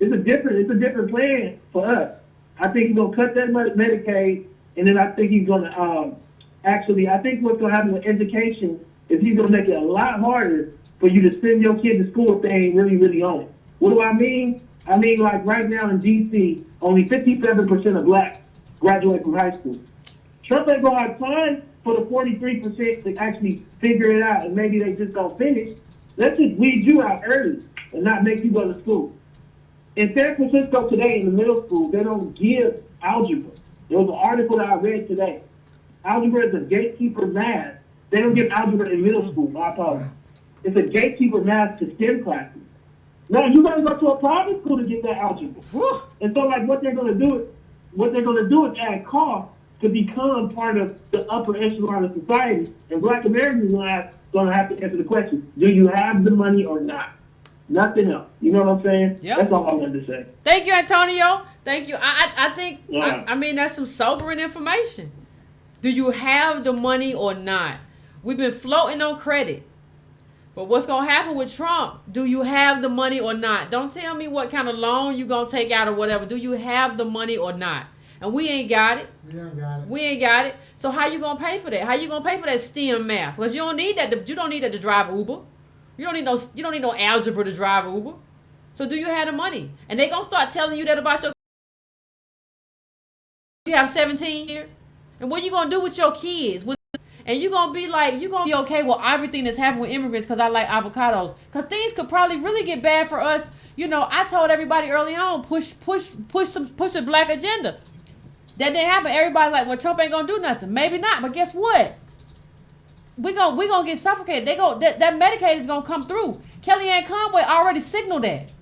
It's a different plan for us. I think he's going to cut that Medicaid, and then I think he's going to I think what's going to happen with education is he's going to make it a lot harder for you to send your kid to school if they ain't really, really on it. What do I mean? I mean, right now in D.C., only 57% of blacks graduate from high school. Trump ain't going to have time for the 43% to actually figure it out, and maybe they just don't finish. Let's just weed you out early and not make you go to school. In San Francisco today, in the middle school, they don't give algebra. There was an article that I read today. Algebra is a gatekeeper math. They don't give algebra in middle school. My apologies. It's a gatekeeper math to STEM classes. No, you got to go to a private school to get that algebra. And so, what they're going to do is add cost to become part of the upper echelon of society. And Black Americans are going to have to answer the question: do you have the money or not? Nothing else. You know what I'm saying? Yep. That's all I wanted to say. Thank you, Antonio. Thank you. I think, Yeah. I mean, that's some sobering information. Do you have the money or not? We've been floating on credit. But what's going to happen with Trump? Do you have the money or not? Don't tell me what kind of loan you're going to take out or whatever. Do you have the money or not? And we ain't got it. We ain't got it. So how you going to pay for that? How you going to pay for that STEM math? Because you don't need that. You don't need that to drive Uber. You don't need no algebra to drive Uber. So do you have the money? And they going to start telling you that about your. You have 17 here. And what you going to do with your kids? And you're going to be okay with everything that's happened with immigrants because I like avocados. Because things could probably really get bad for us. I told everybody early on, push a black agenda. That didn't happen. Everybody's like, well, Trump ain't going to do nothing. Maybe not, but guess what? we gonna get suffocated. That Medicaid is gonna come through. Kellyanne Conway already signaled that.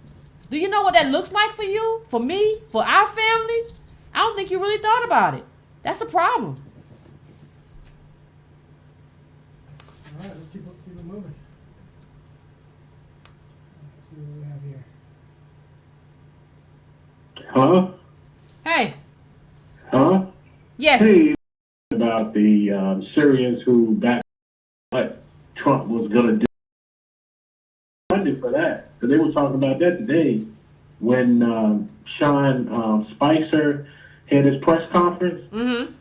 Do you know what that looks like for you, for me, for our families? I don't think you really thought about it. That's a problem. All right, let's keep it moving. Let's see what we have here. Huh? Hey. Huh? Yes. Hey, about the Syrians who back what Trump was going to do. Funded for that. Because they were talking about that today when Sean Spicer had his press conference. Mm-hmm.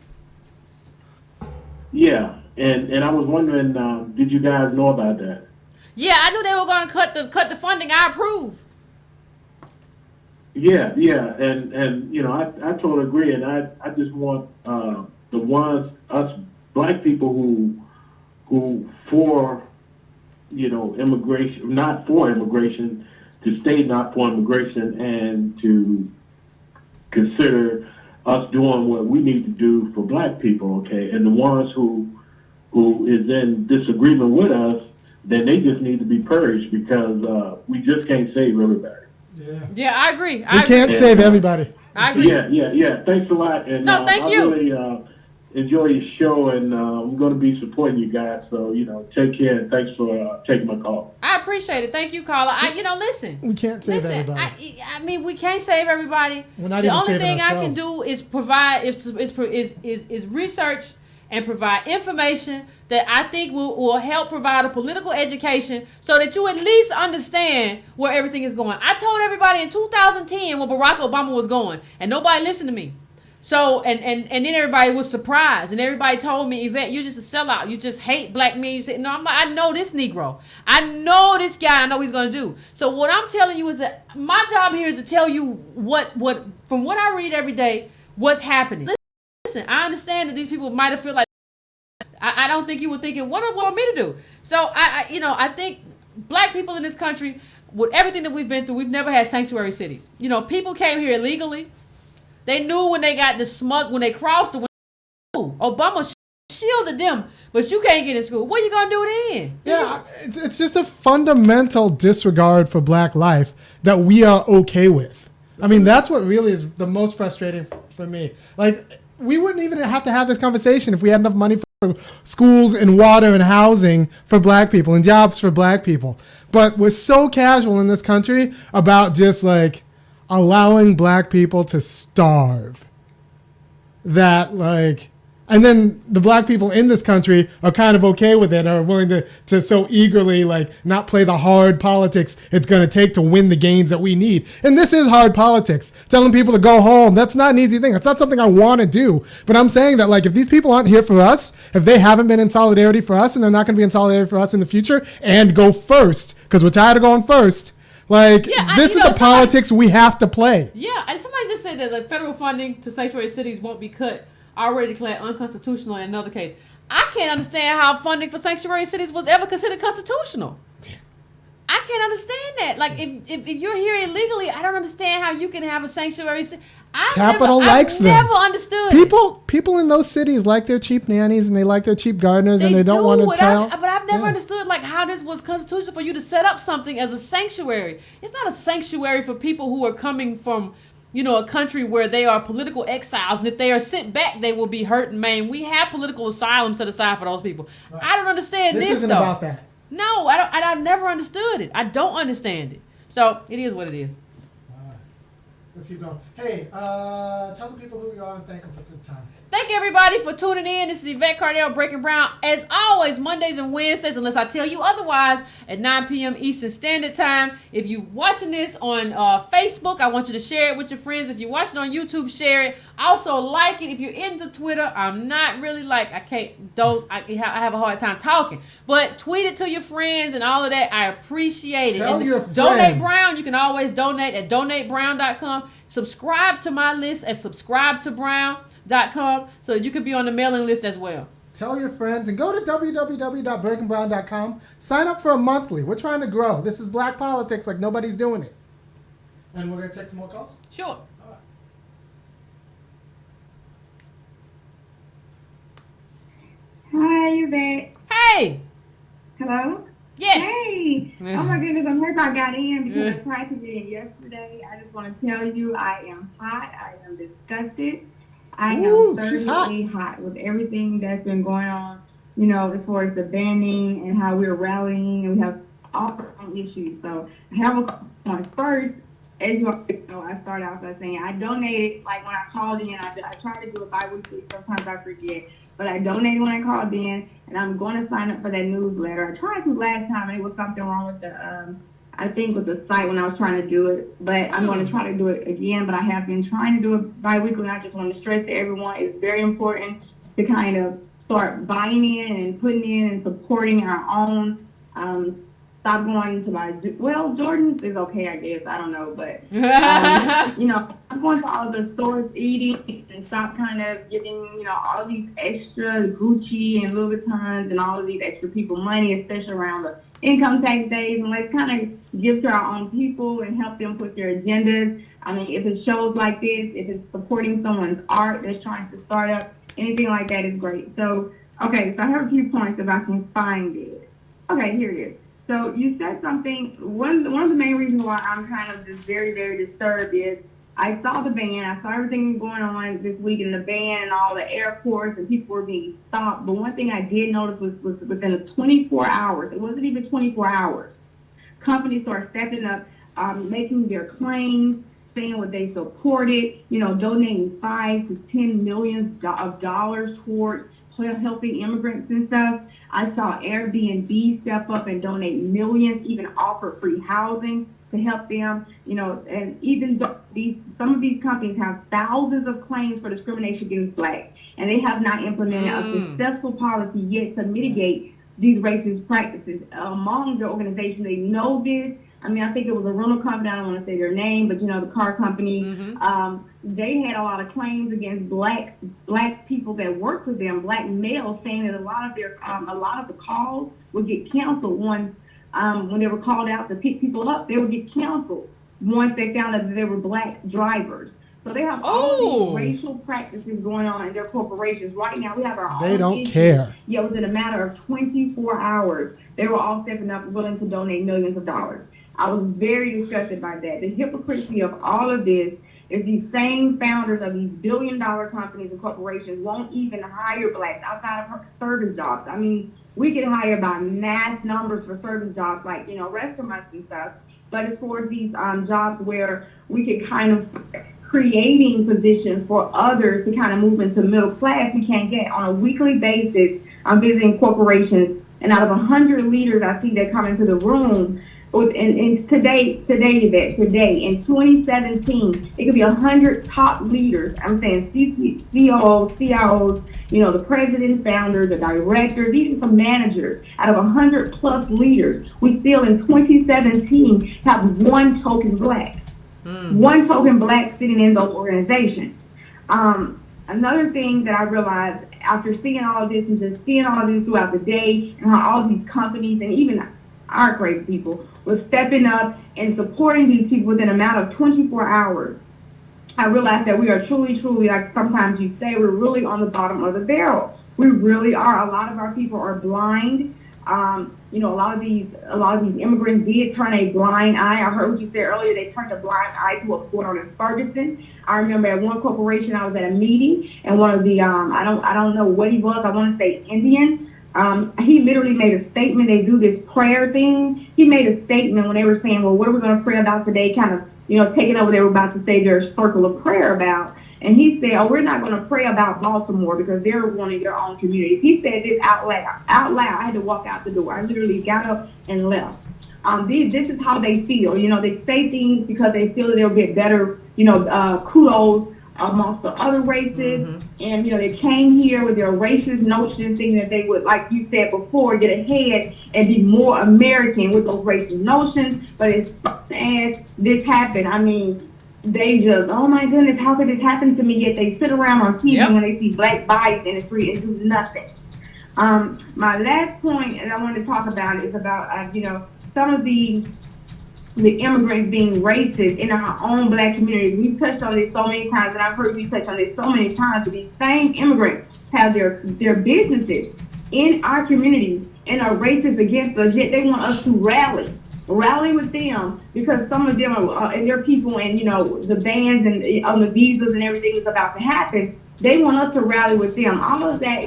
Yeah, and I was wondering, did you guys know about that? Yeah, I knew they were going to cut the funding. I approve. Yeah, and you know, I totally agree, and I just want the ones, us black people who for, you know, immigration, not for immigration, to stay not for immigration, and to consider us doing what we need to do for black people, okay? And the ones who is in disagreement with us, then they just need to be purged, because we just can't save everybody. Yeah, I agree. We can't save everybody. I agree. Yeah. Thanks a lot. And thank I you. really enjoy your show, and I'm going to be supporting you guys. So, you know, take care, and thanks for taking my call. I appreciate it. Thank you, caller. Listen. We can't save everybody. I mean, we can't save everybody. We're not the even only saving thing ourselves. I can do is provide is research and provide information that I think will help provide a political education so that you at least understand where everything is going. I told everybody in 2010 when Barack Obama was going, and nobody listened to me. So, and then everybody was surprised, and everybody told me, Yvette, you're just a sellout. You just hate black men. You said, no, I'm like, I know this Negro. I know this guy. I know what he's going to do. So what I'm telling you is that my job here is to tell you what from what I read every day, what's happening. Listen, I understand that these people might have felt like, I don't think you were thinking, what do you want me to do? So, I think black people in this country, with everything that we've been through, we've never had sanctuary cities. You know, people came here illegally. They knew when they got the smug, when they crossed the window. Obama shielded them, but you can't get in school. What are you going to do then? Yeah, it's just a fundamental disregard for black life that we are okay with. I mean, that's what really is the most frustrating for me. Like, we wouldn't even have to have this conversation if we had enough money for schools and water and housing for black people and jobs for black people. But we're so casual in this country about just like allowing black people to starve that like, and then the black people in this country are kind of okay with it, are willing to so eagerly like not play the hard politics it's going to take to win the gains that we need. And this is hard politics. Telling people to go home, that's not an easy thing. That's not something I want to do. But I'm saying that like if these people aren't here for us, if they haven't been in solidarity for us and they're not going to be in solidarity for us in the future and go first, because we're tired of going first, like this is the politics we have to play. Yeah, and somebody just said that the federal funding to sanctuary cities won't be cut. Already declared unconstitutional in another case. I can't understand how funding for sanctuary cities was ever considered constitutional. I can't understand that. Like, if you're here illegally, I don't understand how you can have a sanctuary city. I've never understood. People in those cities like their cheap nannies and they like their cheap gardeners and they don't want to tell. But I've never understood like how this was constitutional for you to set up something as a sanctuary. It's not a sanctuary for people who are coming from, you know, a country where they are political exiles, and if they are sent back, they will be hurt and maimed. We have political asylum set aside for those people. Right. I don't understand this isn't though. About that. No, I don't. I never understood it. I don't understand it. So it is what it is. Let's keep going. Hey, tell the people who we are and thank them for the time. Thank everybody for tuning in. This is Yvette Carnell, Breaking Brown. As always, Mondays and Wednesdays, unless I tell you otherwise, at 9 p.m. Eastern Standard Time. If you're watching this on Facebook, I want you to share it with your friends. If you're watching on YouTube, share it. Also, like it. If you're into Twitter, I'm not really like, I have a hard time talking. But tweet it to your friends and all of that. I appreciate it. Tell your friends. Donate Brown. You can always donate at donatebrown.com. Subscribe to my list at subscribetobrown.com so you can be on the mailing list as well. Tell your friends and go to www.breakingbrown.com. Sign up for a monthly. We're trying to grow. This is black politics like nobody's doing it. And we're going to take some more calls? Sure. All right. Hi, Yvette. Hey. Hello? Yes. Hey. Oh my goodness, I'm happy I got in because I tried to get in yesterday. I just want to tell you I am hot. I am disgusted. I Ooh, am she's thoroughly hot with everything that's been going on, you know, as far as the banning and how we're rallying, and we have all our own issues. So I have a couple points. First, as you already know, I started off by saying I donated, like when I called in, I try to do it bi-weekly, sometimes I forget, but I donated when I called in, and I'm going to sign up for that newsletter. I tried to last time, and it was something wrong with the, I think with the site when I was trying to do it, but I'm going to try to do it again, but I have been trying to do it bi-weekly, and I just want to stress to everyone, it's very important to kind of start buying in and putting in and supporting our own, stop going to my, well, Jordan's is okay, I guess. I don't know, but, you know, I'm going to all the stores eating and stop kind of giving, you know, all these extra Gucci and Louboutins and all of these extra people money, especially around the income tax days. And let's kind of give to our own people and help them put their agendas. I mean, if it shows like this, if it's supporting someone's art that's trying to start up, anything like that is great. So, okay, so I have a few points if I can find it. Okay, here it is. So you said something, one of the main reasons why I'm kind of just very, very disturbed is I saw the ban, I saw everything going on this week in the ban and all the airports and people were being stopped. But one thing I did notice was within the 24 hours, it wasn't even 24 hours, companies started stepping up, making their claims, saying what they supported, you know, donating $5 to $10 million of dollars towards helping immigrants and stuff. I saw Airbnb step up and donate millions, even offer free housing to help them, you know, and even though some of these companies have thousands of claims for discrimination against blacks, and they have not implemented a successful policy yet to mitigate these racist practices. Among the organization, they know this. I mean, I think it was a rental company, I don't want to say their name, but you know, the car company, they had a lot of claims against black people that worked with them, black males, saying that a lot of the calls would get canceled once, when they were called out to pick people up, they would get canceled once they found out that they were black drivers. So they have all these racial practices going on in their corporations. Right now, we have our own They don't issues. care. Yeah, within a matter of 24 hours, they were all stepping up, willing to donate millions of dollars. I was very disgusted by that. The hypocrisy of all of this is these same founders of these billion-dollar companies and corporations won't even hire blacks outside of service jobs. I mean, we get hired by mass numbers for service jobs, like, you know, restaurants and stuff. But as far as these jobs where we can kind of creating positions for others to kind of move into middle class, we can't get. On a weekly basis, I'm visiting corporations, and out of 100 leaders I see that come into the room, and today, in 2017, it could be 100 top leaders. I'm saying CEOs, CIOs, you know, the president, founders, the directors, even some managers. Out of 100 plus leaders, we still in 2017 have one token black. One token black sitting in those organizations. Another thing that I realized after seeing all of this and just seeing all of this throughout the day, and how all these companies and even our great people was stepping up and supporting these people within a matter of 24 hours, I realized that we are truly, like sometimes you say, we're really on the bottom of the barrel. We really are. A lot of our people are blind. You know, a lot of these immigrants did turn a blind eye. I heard what you said earlier. They turned a blind eye to what's going on in Ferguson. I remember at one corporation, I was at a meeting, and one of the I don't know what he was. I want to say Indian. He literally made a statement. They do this prayer thing. He made a statement when they were saying, well, what are we going to pray about today? Kind of, you know, taking over, they were about to say their circle of prayer about. And he said, oh, we're not going to pray about Baltimore because they're wanting their own communities. He said this out loud. I had to walk out the door. I literally got up and left. This is how they feel. You know, they say things because they feel that they'll get better, you know, kudos amongst the other races. And, you know, they came here with their racist notions, thinking that they would, like you said before, get ahead and be more American with those racist notions. But as this happened, I mean, they just, oh my goodness, how could this happen to me? Yet they sit around on TV when they see black bodies in the street and do nothing. My last point that I wanted to talk about is about, you know, some of the immigrants being racist in our own black community. We've touched on this so many times, and I've heard you touch on this so many times, but these same immigrants have their businesses in our communities and are racist against us, yet they want us to rally with them because some of them are and their people, and the bans and on the visas and everything is about to happen. They want us to rally with them. All of that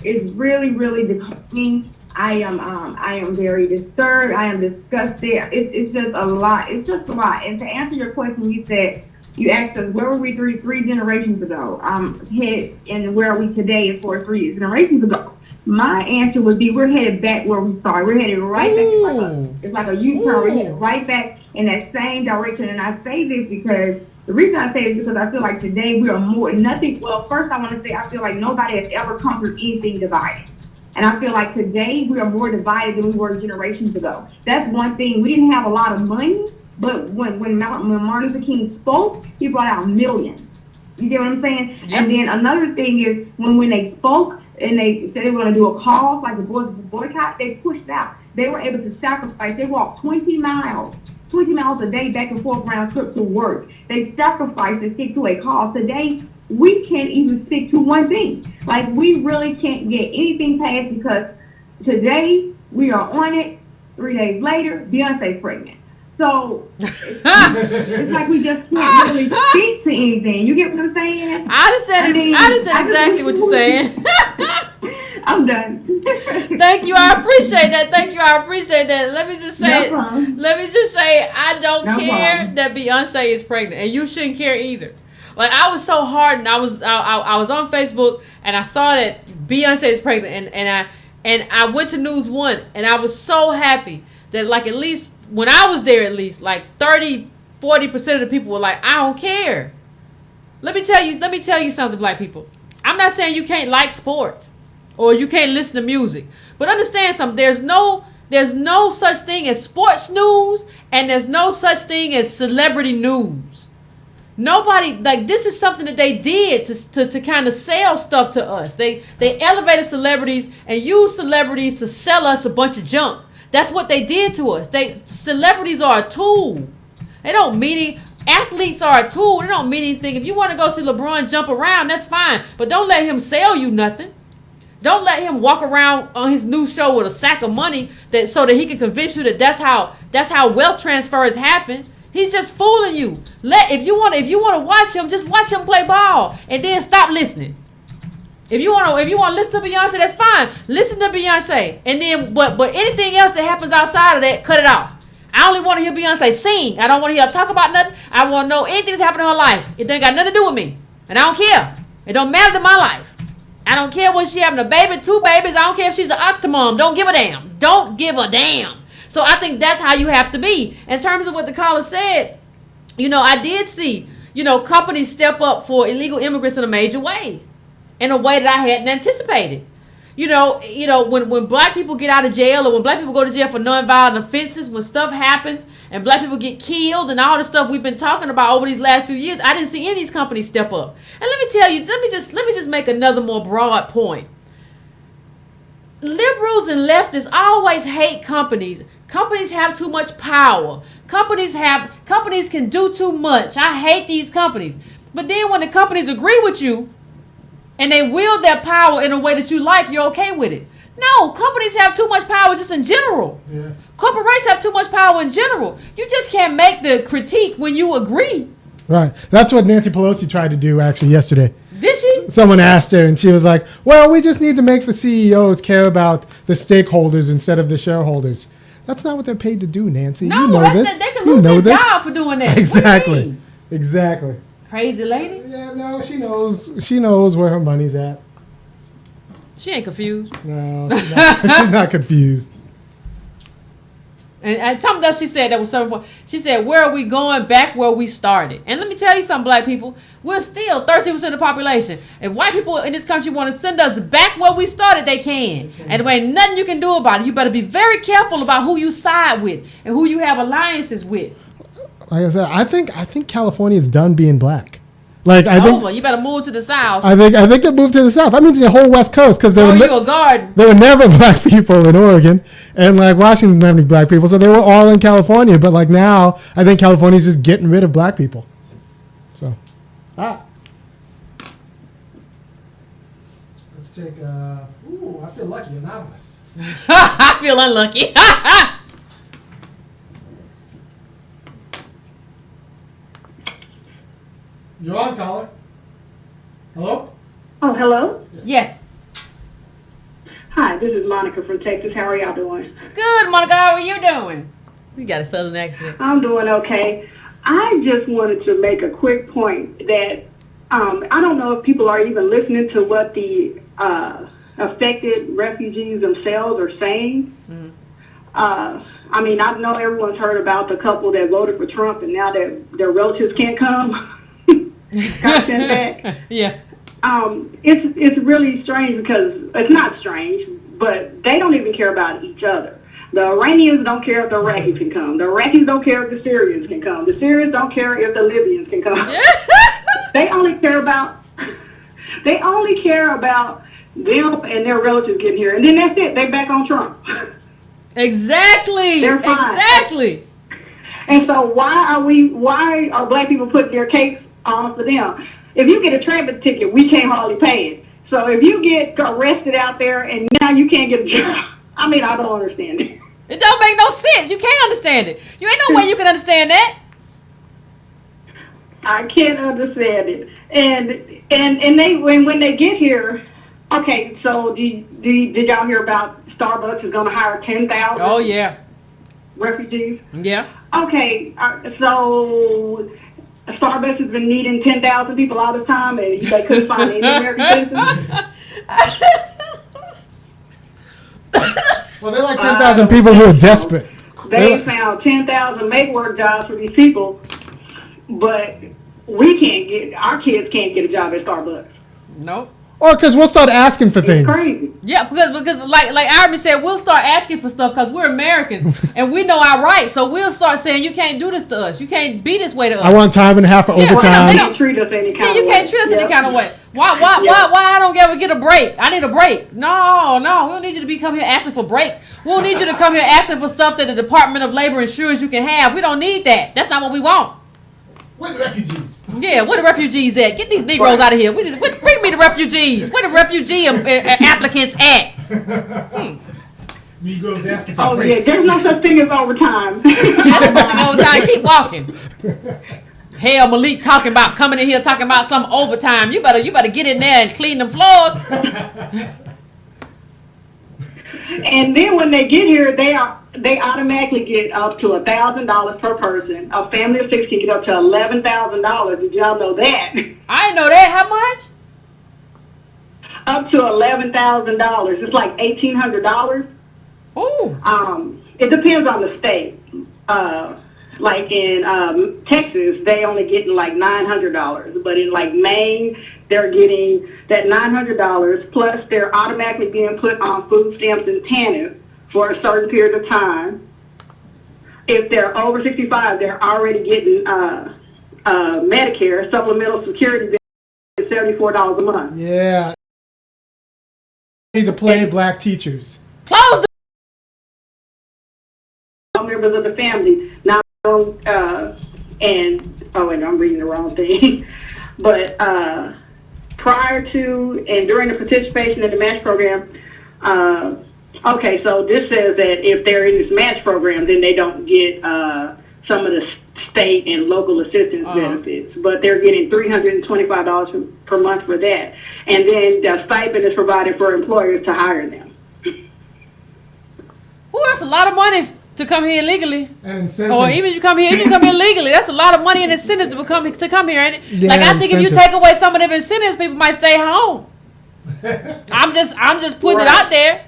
is really, really disgusting. I am very disturbed. I am disgusted. It's just a lot. It's just a lot. And to answer your question, you asked us where were we three generations ago? And where are we today as far as 3 generations ago? My answer would be we're headed back where we started. We're headed right back. It's like a U-turn. We're headed right back in that same direction. And I say this because the reason I say it is because I feel like today we are more nothing. Well, first I want to say I feel like nobody has ever conquered anything divided. And I feel like today we are more divided than we were generations ago. That's one thing. We didn't have a lot of money, but when Martin Luther King spoke, he brought out millions. You get what I'm saying? Yep. And then another thing is when they spoke and they said they were going to do a call, like the boycott, they pushed out. They were able to sacrifice. They walked 20 miles a day back and forth round trip to work. They sacrificed to stick to a cause. Today, we can't even stick to one thing. Like, we really can't get anything passed because today we are on it. 3 days later, Beyonce's pregnant. So it's like we just can't really speak to anything. You get what I'm saying? I just said exactly what you're saying. I'm done. Thank you. I appreciate that. Let me just say, I don't care that Beyonce is pregnant, and you shouldn't care either. Like, I was so hardened. I was on Facebook and I saw that Beyonce is pregnant, and I went to News One, and I was so happy that, like, at least when I was there, at least like 30-40% of the people were like, I don't care. Let me tell you something, black people. I'm not saying you can't like sports or you can't listen to music, but understand something. There's no such thing as sports news, and there's no such thing as celebrity news. Nobody, like, this is something that they did to kind of sell stuff to us. They elevated celebrities and used celebrities to sell us a bunch of junk. That's what they did to us. Celebrities are a tool. They don't mean athletes are a tool. They don't mean anything. If you want to go see LeBron jump around, that's fine. But don't let him sell you nothing. Don't let him walk around on his new show with a sack of money so that he can convince you that that's how wealth transfers happen. He's just fooling you. If you want to watch him, just watch him play ball and then stop listening. If you want to listen to Beyonce, that's fine. Listen to Beyonce, and then but anything else that happens outside of that, cut it off. I only want to hear Beyonce sing. I don't want to hear her talk about nothing. I want to know anything that's happened in her life. It ain't got nothing to do with me, and I don't care. It don't matter to my life. I don't care when she having a baby, 2 babies. I don't care if she's an octomom. Don't give a damn. Don't give a damn. So I think that's how you have to be. In terms of what the caller said, I did see, companies step up for illegal immigrants in a major way. In a way that I hadn't anticipated. When black people get out of jail, or when black people go to jail for nonviolent offenses, when stuff happens and black people get killed and all the stuff we've been talking about over these last few years, I didn't see any of these companies step up. And let me tell you, let me just make another more broad point. Liberals and leftists always hate companies. Companies have too much power. Companies can do too much. I hate these companies. But then when the companies agree with you, and they wield their power in a way that you like, you're okay with it. No, companies have too much power just in general. Yeah. Corporations have too much power in general. You just can't make the critique when you agree. Right. That's what Nancy Pelosi tried to do actually yesterday. Did she? Someone asked her, and she was like, well, we just need to make the CEOs care about the stakeholders instead of the shareholders. That's not what they're paid to do, Nancy. No, you know this. They can lose their job for doing that. Exactly. Exactly. Crazy lady? Yeah, no, she knows. She knows where her money's at. She ain't confused. No, she's not confused. And something else she said that was so important. She said, where are we going? Back where we started. And let me tell you something, black people. We're still 13% of the population. If white people in this country want to send us back where we started, they can. And there ain't nothing you can do about it. You better be very careful about who you side with and who you have alliances with. Like I said, I think California is done being black. Like I think you better move to the south. I think they moved to the south. I mean, the whole West Coast because there were never black people in Oregon, and like Washington didn't have any black people, so they were all in California. But like now, I think California's just getting rid of black people. So, let's take. I feel lucky, anonymous. I feel unlucky. You're on, caller. Hello? Oh, hello. Yes. Hi, this is Monica from Texas. How are y'all doing? Good, Monica. How are you doing? You got a southern accent. I'm doing okay. I just wanted to make a quick point that I don't know if people are even listening to what the affected refugees themselves are saying. Mm-hmm. I mean, I know everyone's heard about the couple that voted for Trump and now their relatives can't come. Got sent back. Yeah. It's really strange because it's not strange, but they don't even care about each other. The Iranians don't care if the Iraqis can come. The Iraqis don't care if the Syrians can come. The Syrians don't care if the Libyans can come. They only care about them and their relatives getting here, and then that's it. They back on Trump. Exactly. They're fine. Exactly. And so why are black people putting their cakes on for them? If you get a transit ticket, we can't hardly pay it. So if you get arrested out there and now you can't get a job, I mean, I don't understand it. It don't make no sense. You can't understand it. You ain't no way you can understand that. I can't understand it. And they when they get here, okay. So did y'all hear about Starbucks is going to hire 10,000? Oh yeah. Refugees. Yeah. Okay. So Starbucks has been needing 10,000 people all the time, and they couldn't find any American citizens. Well, they're like 10,000 people who are desperate. They found 10,000 make work jobs for these people, but our kids can't get a job at Starbucks. Nope. Or because we'll start asking for things. It's crazy. Yeah, because like Irvin said, we'll start asking for stuff because we're Americans and we know our rights. So we'll start saying, you can't do this to us. You can't be this way to us. I want time and a half for overtime. They don't treat us any kind of way. You can't treat us any kind of way. Why I don't ever get a break? I need a break. No, we don't need you to be come here asking for breaks. We don't need you to come here asking for stuff that the Department of Labor ensures you can have. We don't need that. That's not what we want. Where the refugees? Yeah, where the refugees at? Get these Negroes out of here. Bring me the refugees. Where the refugee applicants at? Negroes asking for Oh, breaks. yeah, there's no such thing as overtime. Yeah, there's something overtime. Keep walking. Hell, Malik coming in here talking about some overtime. You better get in there and clean them floors. And then when they get here, they automatically get up to $1,000 per person. A family of 6 can get up to $11,000. Did y'all know that? I didn't know that. How much? Up to $11,000. It's like $1,800. Ooh. It depends on the state. Like in Texas, they only getting like $900, but in like Maine, they're getting that $900 plus they're automatically being put on food stamps and TANF for a certain period of time. If they're over 65, they're already getting Medicare supplemental security is $74 a month. Yeah. Need to play black teachers. Close the Members of the family now. I'm reading the wrong thing. But prior to and during the participation in the match program, okay, so this says that if they're in this match program, then they don't get some of the state and local assistance benefits, but they're getting $325 per month for that. And then the stipend is provided for employers to hire them. Ooh, that's a lot of money to come here illegally. And incentives. Or even you come here legally. That's a lot of money and incentives to come here, ain't it? Yeah, like I think incentives. if you take away some of them incentives, people might stay home. I'm just putting it out there.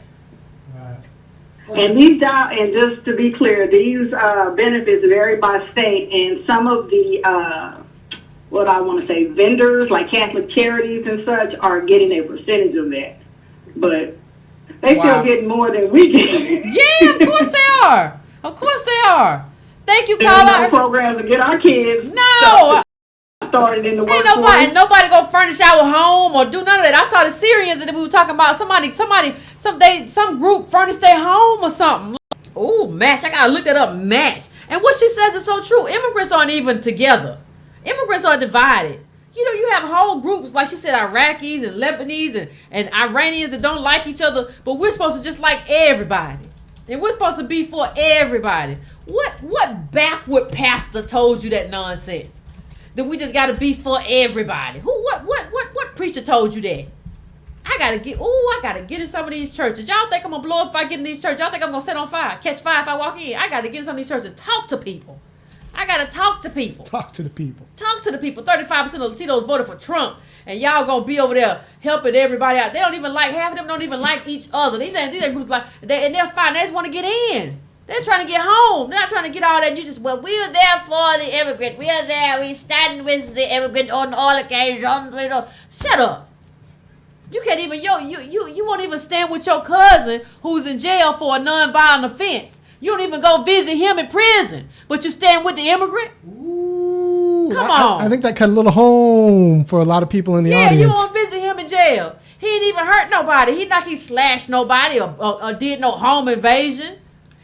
And these and just to be clear, these benefits vary by state, and some of the what I want to say vendors like Catholic Charities and such are getting a percentage of that, but they still getting more than we get. Yeah, of course they are. Of course they are. Thank you, There's Carla. no programs to get our kids started in the Ain't workforce. nobody go furnish our home or do none of that. I saw the Syrians that we were talking about. Some group furnished their home or something. Oh, match. I gotta look that up. Match. And what she says is so true. Immigrants aren't even together. Immigrants are divided. you have whole groups, like she said, Iraqis and Lebanese and Iranians that don't like each other, but we're supposed to just like everybody. And we're supposed to be for everybody. What backward pastor told you that nonsense? That we just gotta be for everybody. What preacher told you that? I gotta get in some of these churches. Y'all think I'm gonna blow up if I get in these churches? Y'all think I'm gonna set on fire, catch fire if I walk in? I gotta get in some of these churches and talk to people. I gotta talk to people. Talk to the people. Talk to the people. 35% of Latinos voted for Trump, and y'all gonna be over there helping everybody out. They don't even like, half of them don't even like each other. These are groups like, and they're fine. They just want to get in. They're just trying to get home. They're not trying to get all that. And you just, well, we're there for the immigrant. We're there. We stand with the immigrant on all occasions. Shut up. You can't even, you won't even stand with your cousin who's in jail for a nonviolent offense. You don't even go visit him in prison, but you stand with the immigrant? Ooh, Come on. I think that cut a little home for a lot of people in the audience. Yeah, you won't visit him in jail. He ain't even hurt nobody. He slashed nobody or did no home invasion.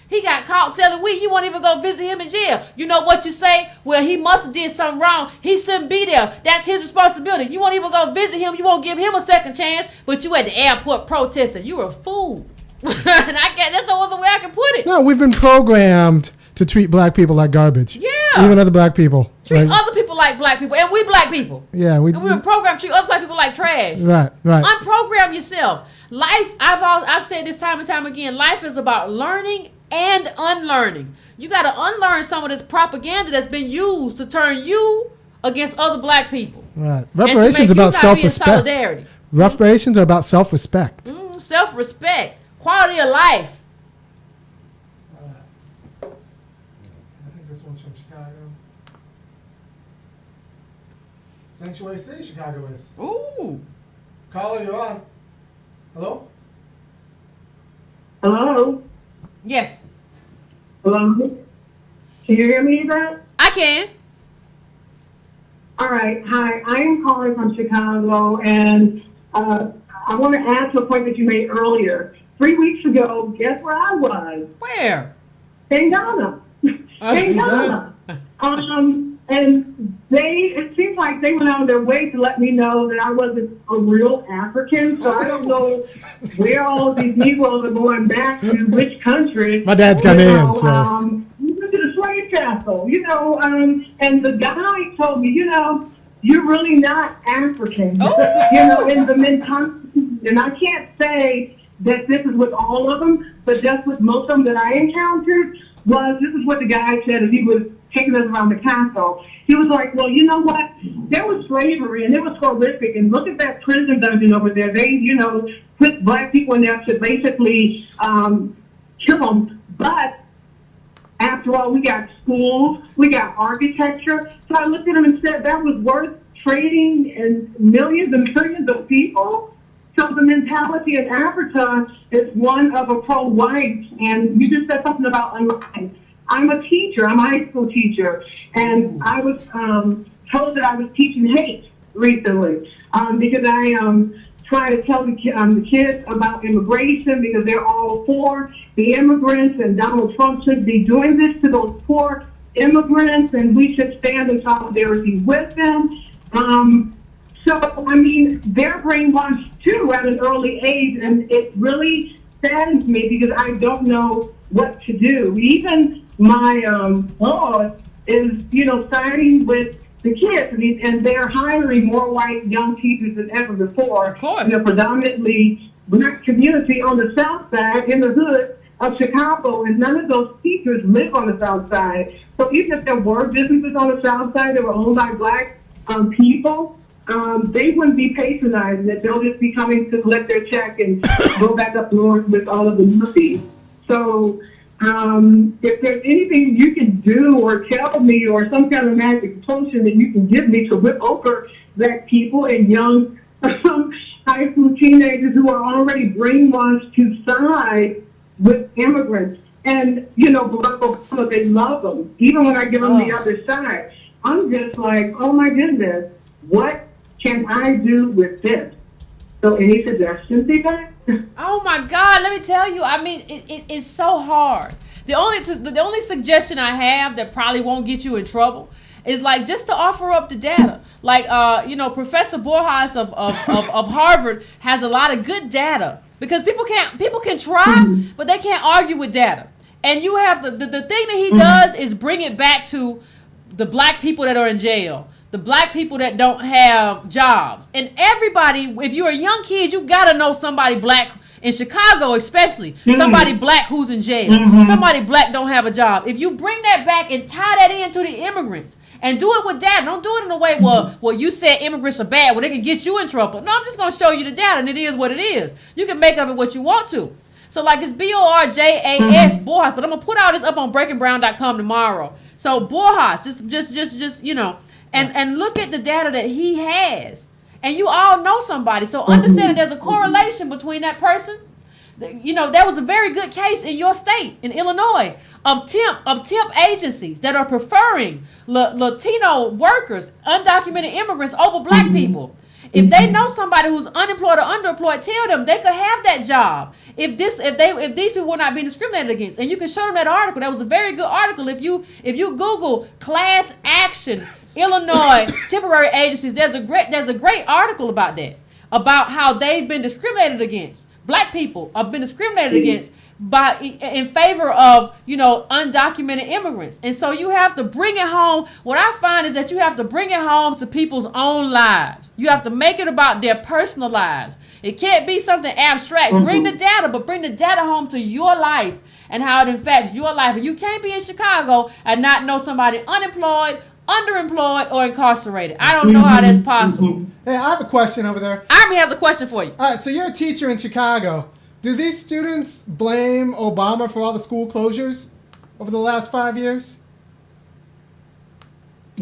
He got caught selling weed. You won't even go visit him in jail. You know what you say? Well, he must have did something wrong. He shouldn't be there. That's his responsibility. You won't even go visit him. You won't give him a second chance, but you at the airport protesting. You're a fool. And that's no other way I can put it. No, we've been programmed to treat black people like garbage. Yeah. Even other black people. Treat other people like black people. And we black people. Yeah. And we're programmed to treat other black people like trash. Right. Unprogram yourself. Life, I've said this time and time again, life is about learning and unlearning. You got to unlearn some of this propaganda that's been used to turn you against other black people. Right. Reparations about self-respect. Reparations are about self-respect. Self-respect. Quality of life. I think this one's from Chicago. Sanctuary City, Chicago is. Ooh. Caller, you're on. Hello? Hello? Yes. Hello? Can you hear me, Yvette? I can. All right. Hi, I am calling from Chicago, and I want to add to a point that you made earlier. 3 weeks ago, guess where I was? Where? In Ghana. In Ghana. And it seems like they went out of their way to let me know that I wasn't a real African. So I don't know where all of these Negroes are going back to, which country. My dad's Ghanaian, so. We went to the slave castle, and the guy told me, you're really not African. In the mentality. And I can't say that this is with all of them, but that's with most of them that I encountered. This is what the guy said as he was taking us around the castle. He was like, well, you know what? There was slavery, and it was horrific. And look at that prison dungeon over there. They, put black people in there to basically kill them. But after all, we got schools, we got architecture. So I looked at him and said that was worth trading in millions and millions of people. So the mentality in Africa is one of a pro-white, and you just said something about unlife. I'm a teacher. I'm a high school teacher, and I was told that I was teaching hate recently because I try to tell the kids about immigration because they're all for the immigrants, and Donald Trump should be doing this to those poor immigrants, and we should stand in solidarity with them. So, they're brainwashed too at an early age, and it really saddens me because I don't know what to do. Even my boss is, siding with the kids, and they're hiring more white young teachers than ever before. Of course. Predominantly black community on the south side in the hood of Chicago, and none of those teachers live on the south side. So even if there were businesses on the south side that were owned by black people, they wouldn't be patronizing it. They'll just be coming to collect their check and go back up north with all of the money. So if there's anything you can do or tell me or some kind of magic potion that you can give me to whip over black people and young high school teenagers who are already brainwashed to side with immigrants. And, Barack Obama, they love them. Even when I give them the other side, I'm just like, oh my goodness, what can I do with this? So any suggestions, Yvette? Oh my God, let me tell you, it's so hard. The only suggestion I have that probably won't get you in trouble is like just to offer up the data. Like, Professor Borjas of Harvard has a lot of good data, because people can try, but they can't argue with data. And you have the thing that he does is bring it back to the black people that are in jail, the black people that don't have jobs. And everybody, if you're a young kid, you got to know somebody black in Chicago, especially somebody black who's in jail, somebody black don't have a job. If you bring that back and tie that into the immigrants and do it with data, don't do it in a way, well, you said immigrants are bad, well, they can get you in trouble. No, I'm just going to show you the data, and it is what it is. You can make of it what you want to. So like it's Borjas, Borjas, but I'm going to put all this up on breakingbrown.com tomorrow. So Borjas, just and look at the data that he has. And you all know somebody. So understand that there's a correlation between that person. There was a very good case in your state, in Illinois, of temp agencies that are preferring Latino workers, undocumented immigrants over black people. If they know somebody who's unemployed or underemployed, tell them they could have that job. If these people were not being discriminated against, and you can show them that article. That was a very good article. If you Google class action Illinois temporary agencies, there's a great article about that, about how they've been discriminated against. Black people have been discriminated against in favor of undocumented immigrants. And so you have to bring it home. What I find is that you have to bring it home to people's own lives. You have to make it about their personal lives. It can't be something abstract. Bring the data, but bring the data home to your life and how it affects your life. And you can't be in Chicago and not know somebody unemployed, underemployed, or incarcerated. I don't know how that's possible. Hey, I have a question over there. Army has a question for you. All right, so you're a teacher in Chicago. Do these students blame Obama for all the school closures over the last 5 years?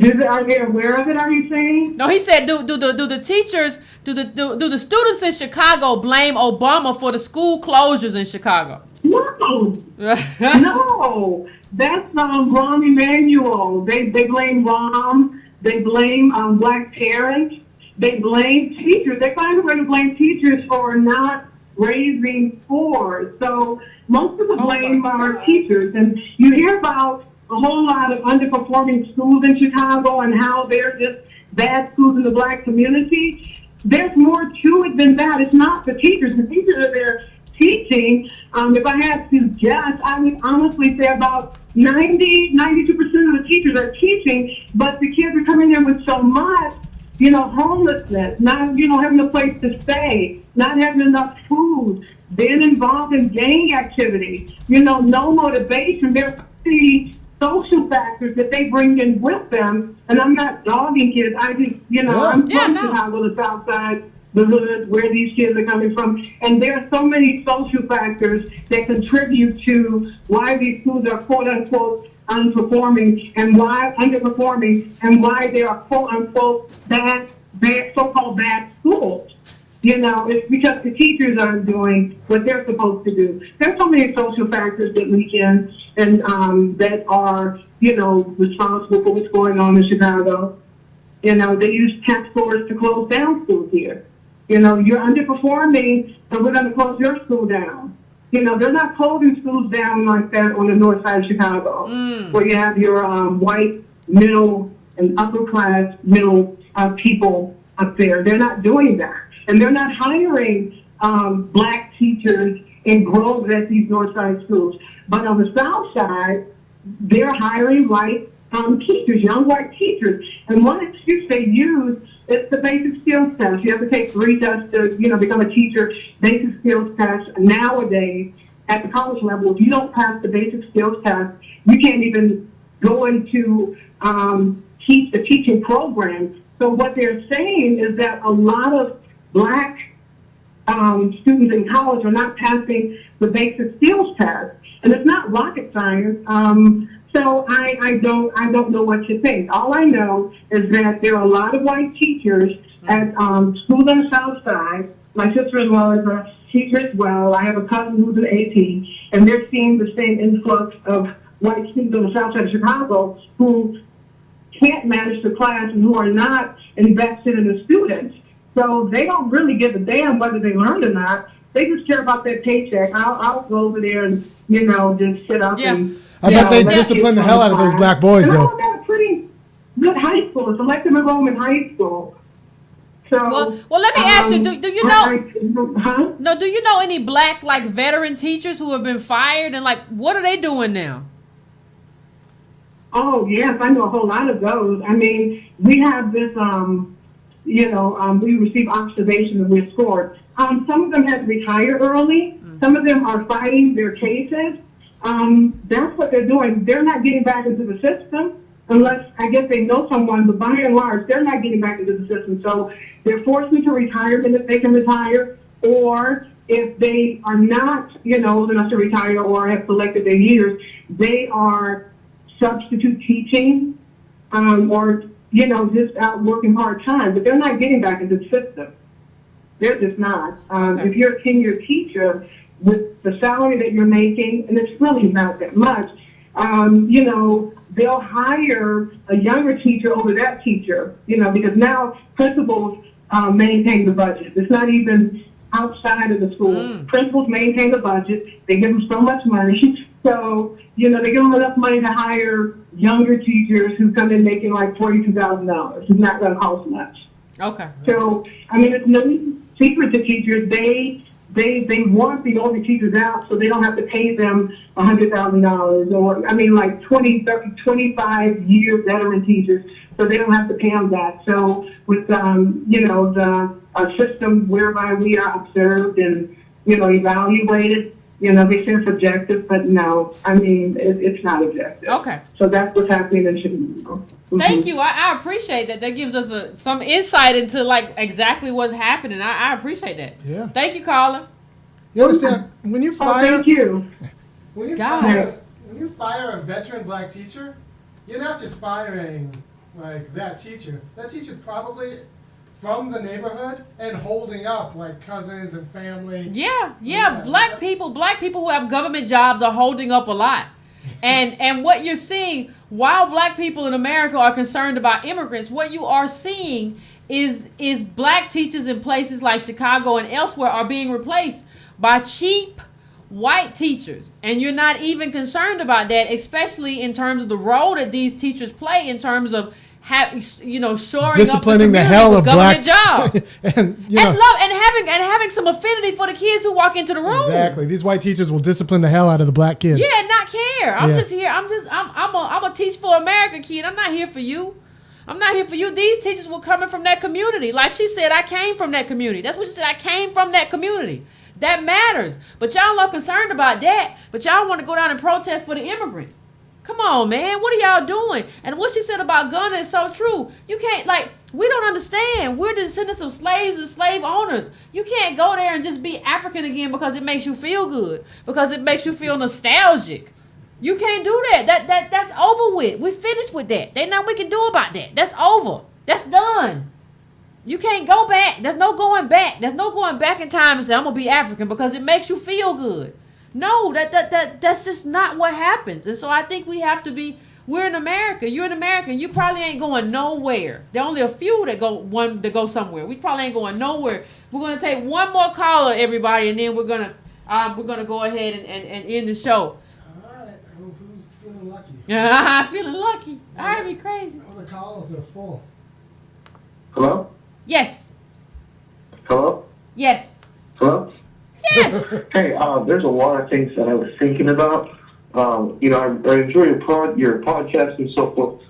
Are they aware of it, are you saying? No, he said, do the teachers, do the students in Chicago blame Obama for the school closures in Chicago? No. No. That's Rahm Emanuel. They blame Rahm. They blame black parents. They blame teachers. They find a way to blame teachers for not raising poor. So most of the blame are teachers. And you hear about a whole lot of underperforming schools in Chicago and how they're just bad schools in the black community. There's more to it than that. It's not the teachers. The teachers are there teaching. If I had to guess, I would honestly say about 92% of the teachers are teaching, but the kids are coming in with so much, homelessness, not, having a place to stay, not having enough food, being involved in gang activity, no motivation. There's the social factors that they bring in with them, and I'm not dogging kids. I just, I'm from Chicago, the South Side, the hood, where these kids are coming from, and there are so many social factors that contribute to why these schools are quote unquote underperforming, and why they are quote unquote bad so-called bad schools. It's because the teachers aren't doing what they're supposed to do. There's so many social factors that we can and that are responsible for what's going on in Chicago. They use test scores to close down schools here. You're underperforming, so we're going to close your school down. They're not closing schools down like that on the north side of Chicago, where you have your white, middle, and upper class middle people up there. They're not doing that. And they're not hiring black teachers in groves at these north side schools. But on the south side, they're hiring white teachers, young white teachers. And one excuse they use is the basic skills test. You have to take 3 tests to, become a teacher. Basic skills test nowadays at the college level, if you don't pass the basic skills test, you can't even go into teach the teaching program. So what they're saying is that a lot of black students in college are not passing the basic skills test, and it's not rocket science. So I don't know what to think. All I know is that there are a lot of white teachers at schools on the south side. My sister-in-law is a teacher as well. I have a cousin who's an AT, and they're seeing the same influx of white students on the south side of Chicago who can't manage the class and who are not invested in the students. So they don't really give a damn whether they learned or not. They just care about their paycheck. I'll go over there and, just sit up and... I bet they discipline the hell out of those black boys, though. They got a pretty good school, selective enrollment high school. So, well, let me ask you, do you know, huh? no, do you know any black, like, veteran teachers who have been fired, and, like, what are they doing now? Oh, yes, I know a whole lot of those. I mean, we have this, we receive observations and we're scored. Some of them had to retire early. Some of them are fighting their cases. That's what they're doing. They're not getting back into the system unless, I guess, they know someone, but by and large, they're not getting back into the system. So they're forced into retirement if they can retire, or if they are not, old enough to retire or have selected their years, they are substitute teaching, or, just out working part-time, but they're not getting back into the system. They're just not. If you're a tenured teacher with the salary that you're making, and it's really not that much, they'll hire a younger teacher over that teacher, because now principals maintain the budget. It's not even outside of the school. Principals maintain the budget. They give them so much money. So, they give them enough money to hire younger teachers who come in making like $42,000. It's not going to cost much. Okay. So, I mean, it's no secret to teachers. They want the older teachers out so they don't have to pay them $100,000 or, like 20, 30, 25-year veteran teachers, so they don't have to pay them that. So with, the system whereby we are observed and, evaluated, they say it's objective, but no, it's not objective. Okay. So that's what's happening in Chicago. Thank you. I appreciate that. That gives us some insight into, like, exactly what's happening. I appreciate that. Yeah. Thank you, Carla. You understand? When you fire, thank you. When you fire a veteran black teacher, you're not just firing like that teacher. That teacher's probably from the neighborhood and holding up like cousins and family. Yeah. Black people who have government jobs are holding up a lot. And what you're seeing, while black people in America are concerned about immigrants, what you are seeing is black teachers in places like Chicago and elsewhere are being replaced by cheap white teachers. And you're not even concerned about that, especially in terms of the role that these teachers play in terms of shoring disciplining up the hell of government black jobs and having some affinity for the kids who walk into the room. Exactly. These white teachers will discipline the hell out of the black kids. Yeah, not care. I'm just here. I'm a teach for America kid. I'm not here for you. These teachers were coming from that community. Like she said, I came from that community. That's what she said. I came from that community. That matters. But y'all are concerned about that. But y'all want to go down and protest for the immigrants. Come on, man. What are y'all doing? And what she said about Ghana is so true. You can't, we don't understand. We're descendants of slaves and slave owners. You can't go there and just be African again because it makes you feel good, because it makes you feel nostalgic. You can't do that. That's over with. We're finished with that. There's nothing we can do about that. That's over. That's done. You can't go back. There's no going back. There's no going back in time and say, I'm going to be African because it makes you feel good. No, that's just not what happens. And so I think we have to be, we're in America. You're in America, and you probably ain't going nowhere. There are only a few that go somewhere. We probably ain't going nowhere. We're going to take one more caller, everybody, and then we're going to go ahead and end the show. All right. Who's feeling lucky? Feeling lucky. I'd be crazy. All the calls are full. Hello? Yes. Hello? Yes. Hello? Yes. Hey, there's a lot of things that I was thinking about. I enjoy your podcast and so forth.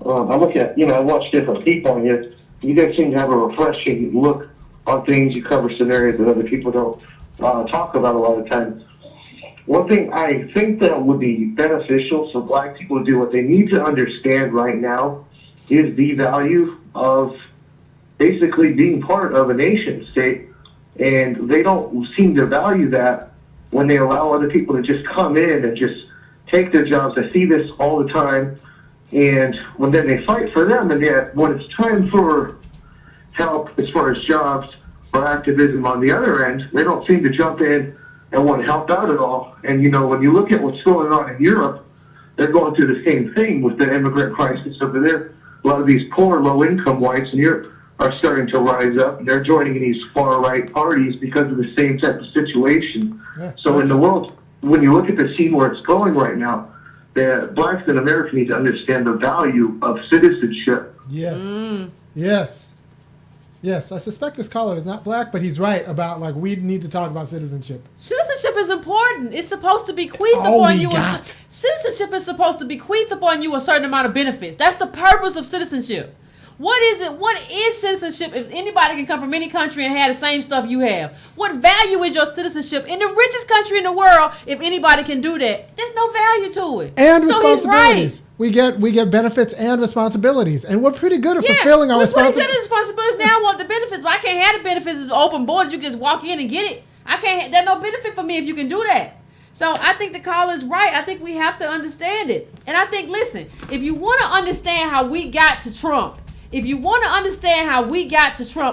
I watch different people, and you guys seem to have a refreshing look on things. You cover scenarios that other people don't talk about a lot of times. One thing I think that would be beneficial for black people to do, what they need to understand right now, is the value of basically being part of a nation state. And they don't seem to value that when they allow other people to just come in and just take their jobs. I see this all the time. And when then they fight for them, and yet when it's time for help as far as jobs or activism on the other end, they don't seem to jump in and want to help out at all. And, when you look at what's going on in Europe, they're going through the same thing with the immigrant crisis over there. A lot of these poor, low-income whites in Europe are starting to rise up, and they're joining in these far-right parties because of the same type of situation. Yeah, so in the world, when you look at the scene where it's going right now, that blacks in America need to understand the value of citizenship. Yes. Yes. Yes. I suspect this caller is not black, but he's right about, like, we need to talk about citizenship. Citizenship is important. It's supposed to bequeath upon you. Citizenship is supposed to bequeath upon you a certain amount of benefits. That's the purpose of citizenship. What is it? What is citizenship if anybody can come from any country and have the same stuff you have? What value is your citizenship in the richest country in the world if anybody can do that? There's no value to it. And responsibilities. Right. We get benefits and responsibilities. And we're pretty good at fulfilling our responsibilities. We're pretty good at responsibilities now. I want the benefits, but I can't have the benefits as open borders. You just walk in and get it. I can't. There's no benefit for me if you can do that. So I think the caller is right. I think we have to understand it. And I think, listen, if you want to understand how we got to Trump,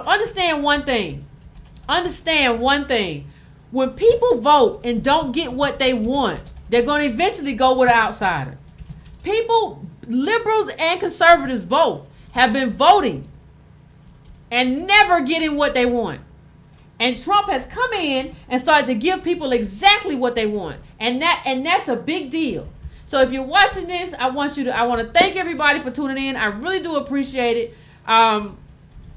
understand one thing. Understand one thing. When people vote and don't get what they want, they're going to eventually go with an outsider. People, liberals and conservatives both, have been voting and never getting what they want. And Trump has come in and started to give people exactly what they want. And that's a big deal. So if you're watching this, I want to thank everybody for tuning in. I really do appreciate it.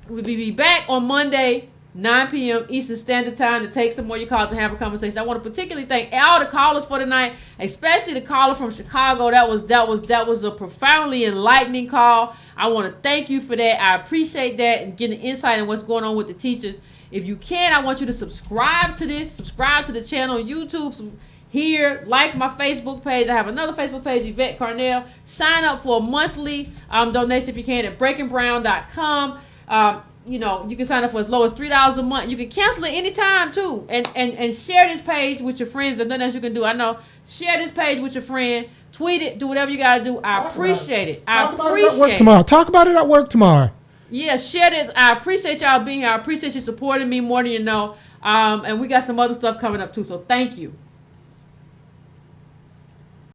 We'll be back on Monday, 9 p.m. Eastern Standard Time, to take some more of your calls and have a conversation. I want to particularly thank all the callers for tonight, especially the caller from Chicago. That was a profoundly enlightening call. I want to thank you for that. I appreciate that and getting insight on what's going on with the teachers. If you can, I want you to subscribe to the channel on YouTube. Here, like my Facebook page. I have another Facebook page, Yvette Carnell. Sign up for a monthly donation if you can at breakingbrown.com. You can sign up for as low as $3 a month. You can cancel it anytime too. And share this page with your friends. There's nothing else you can do. I know. Share this page with your friend. Tweet it. Do whatever you gotta do. I appreciate it. Talk about it at work tomorrow. Yeah, share this. I appreciate y'all being here. I appreciate you supporting me more than you know. And we got some other stuff coming up too. So thank you.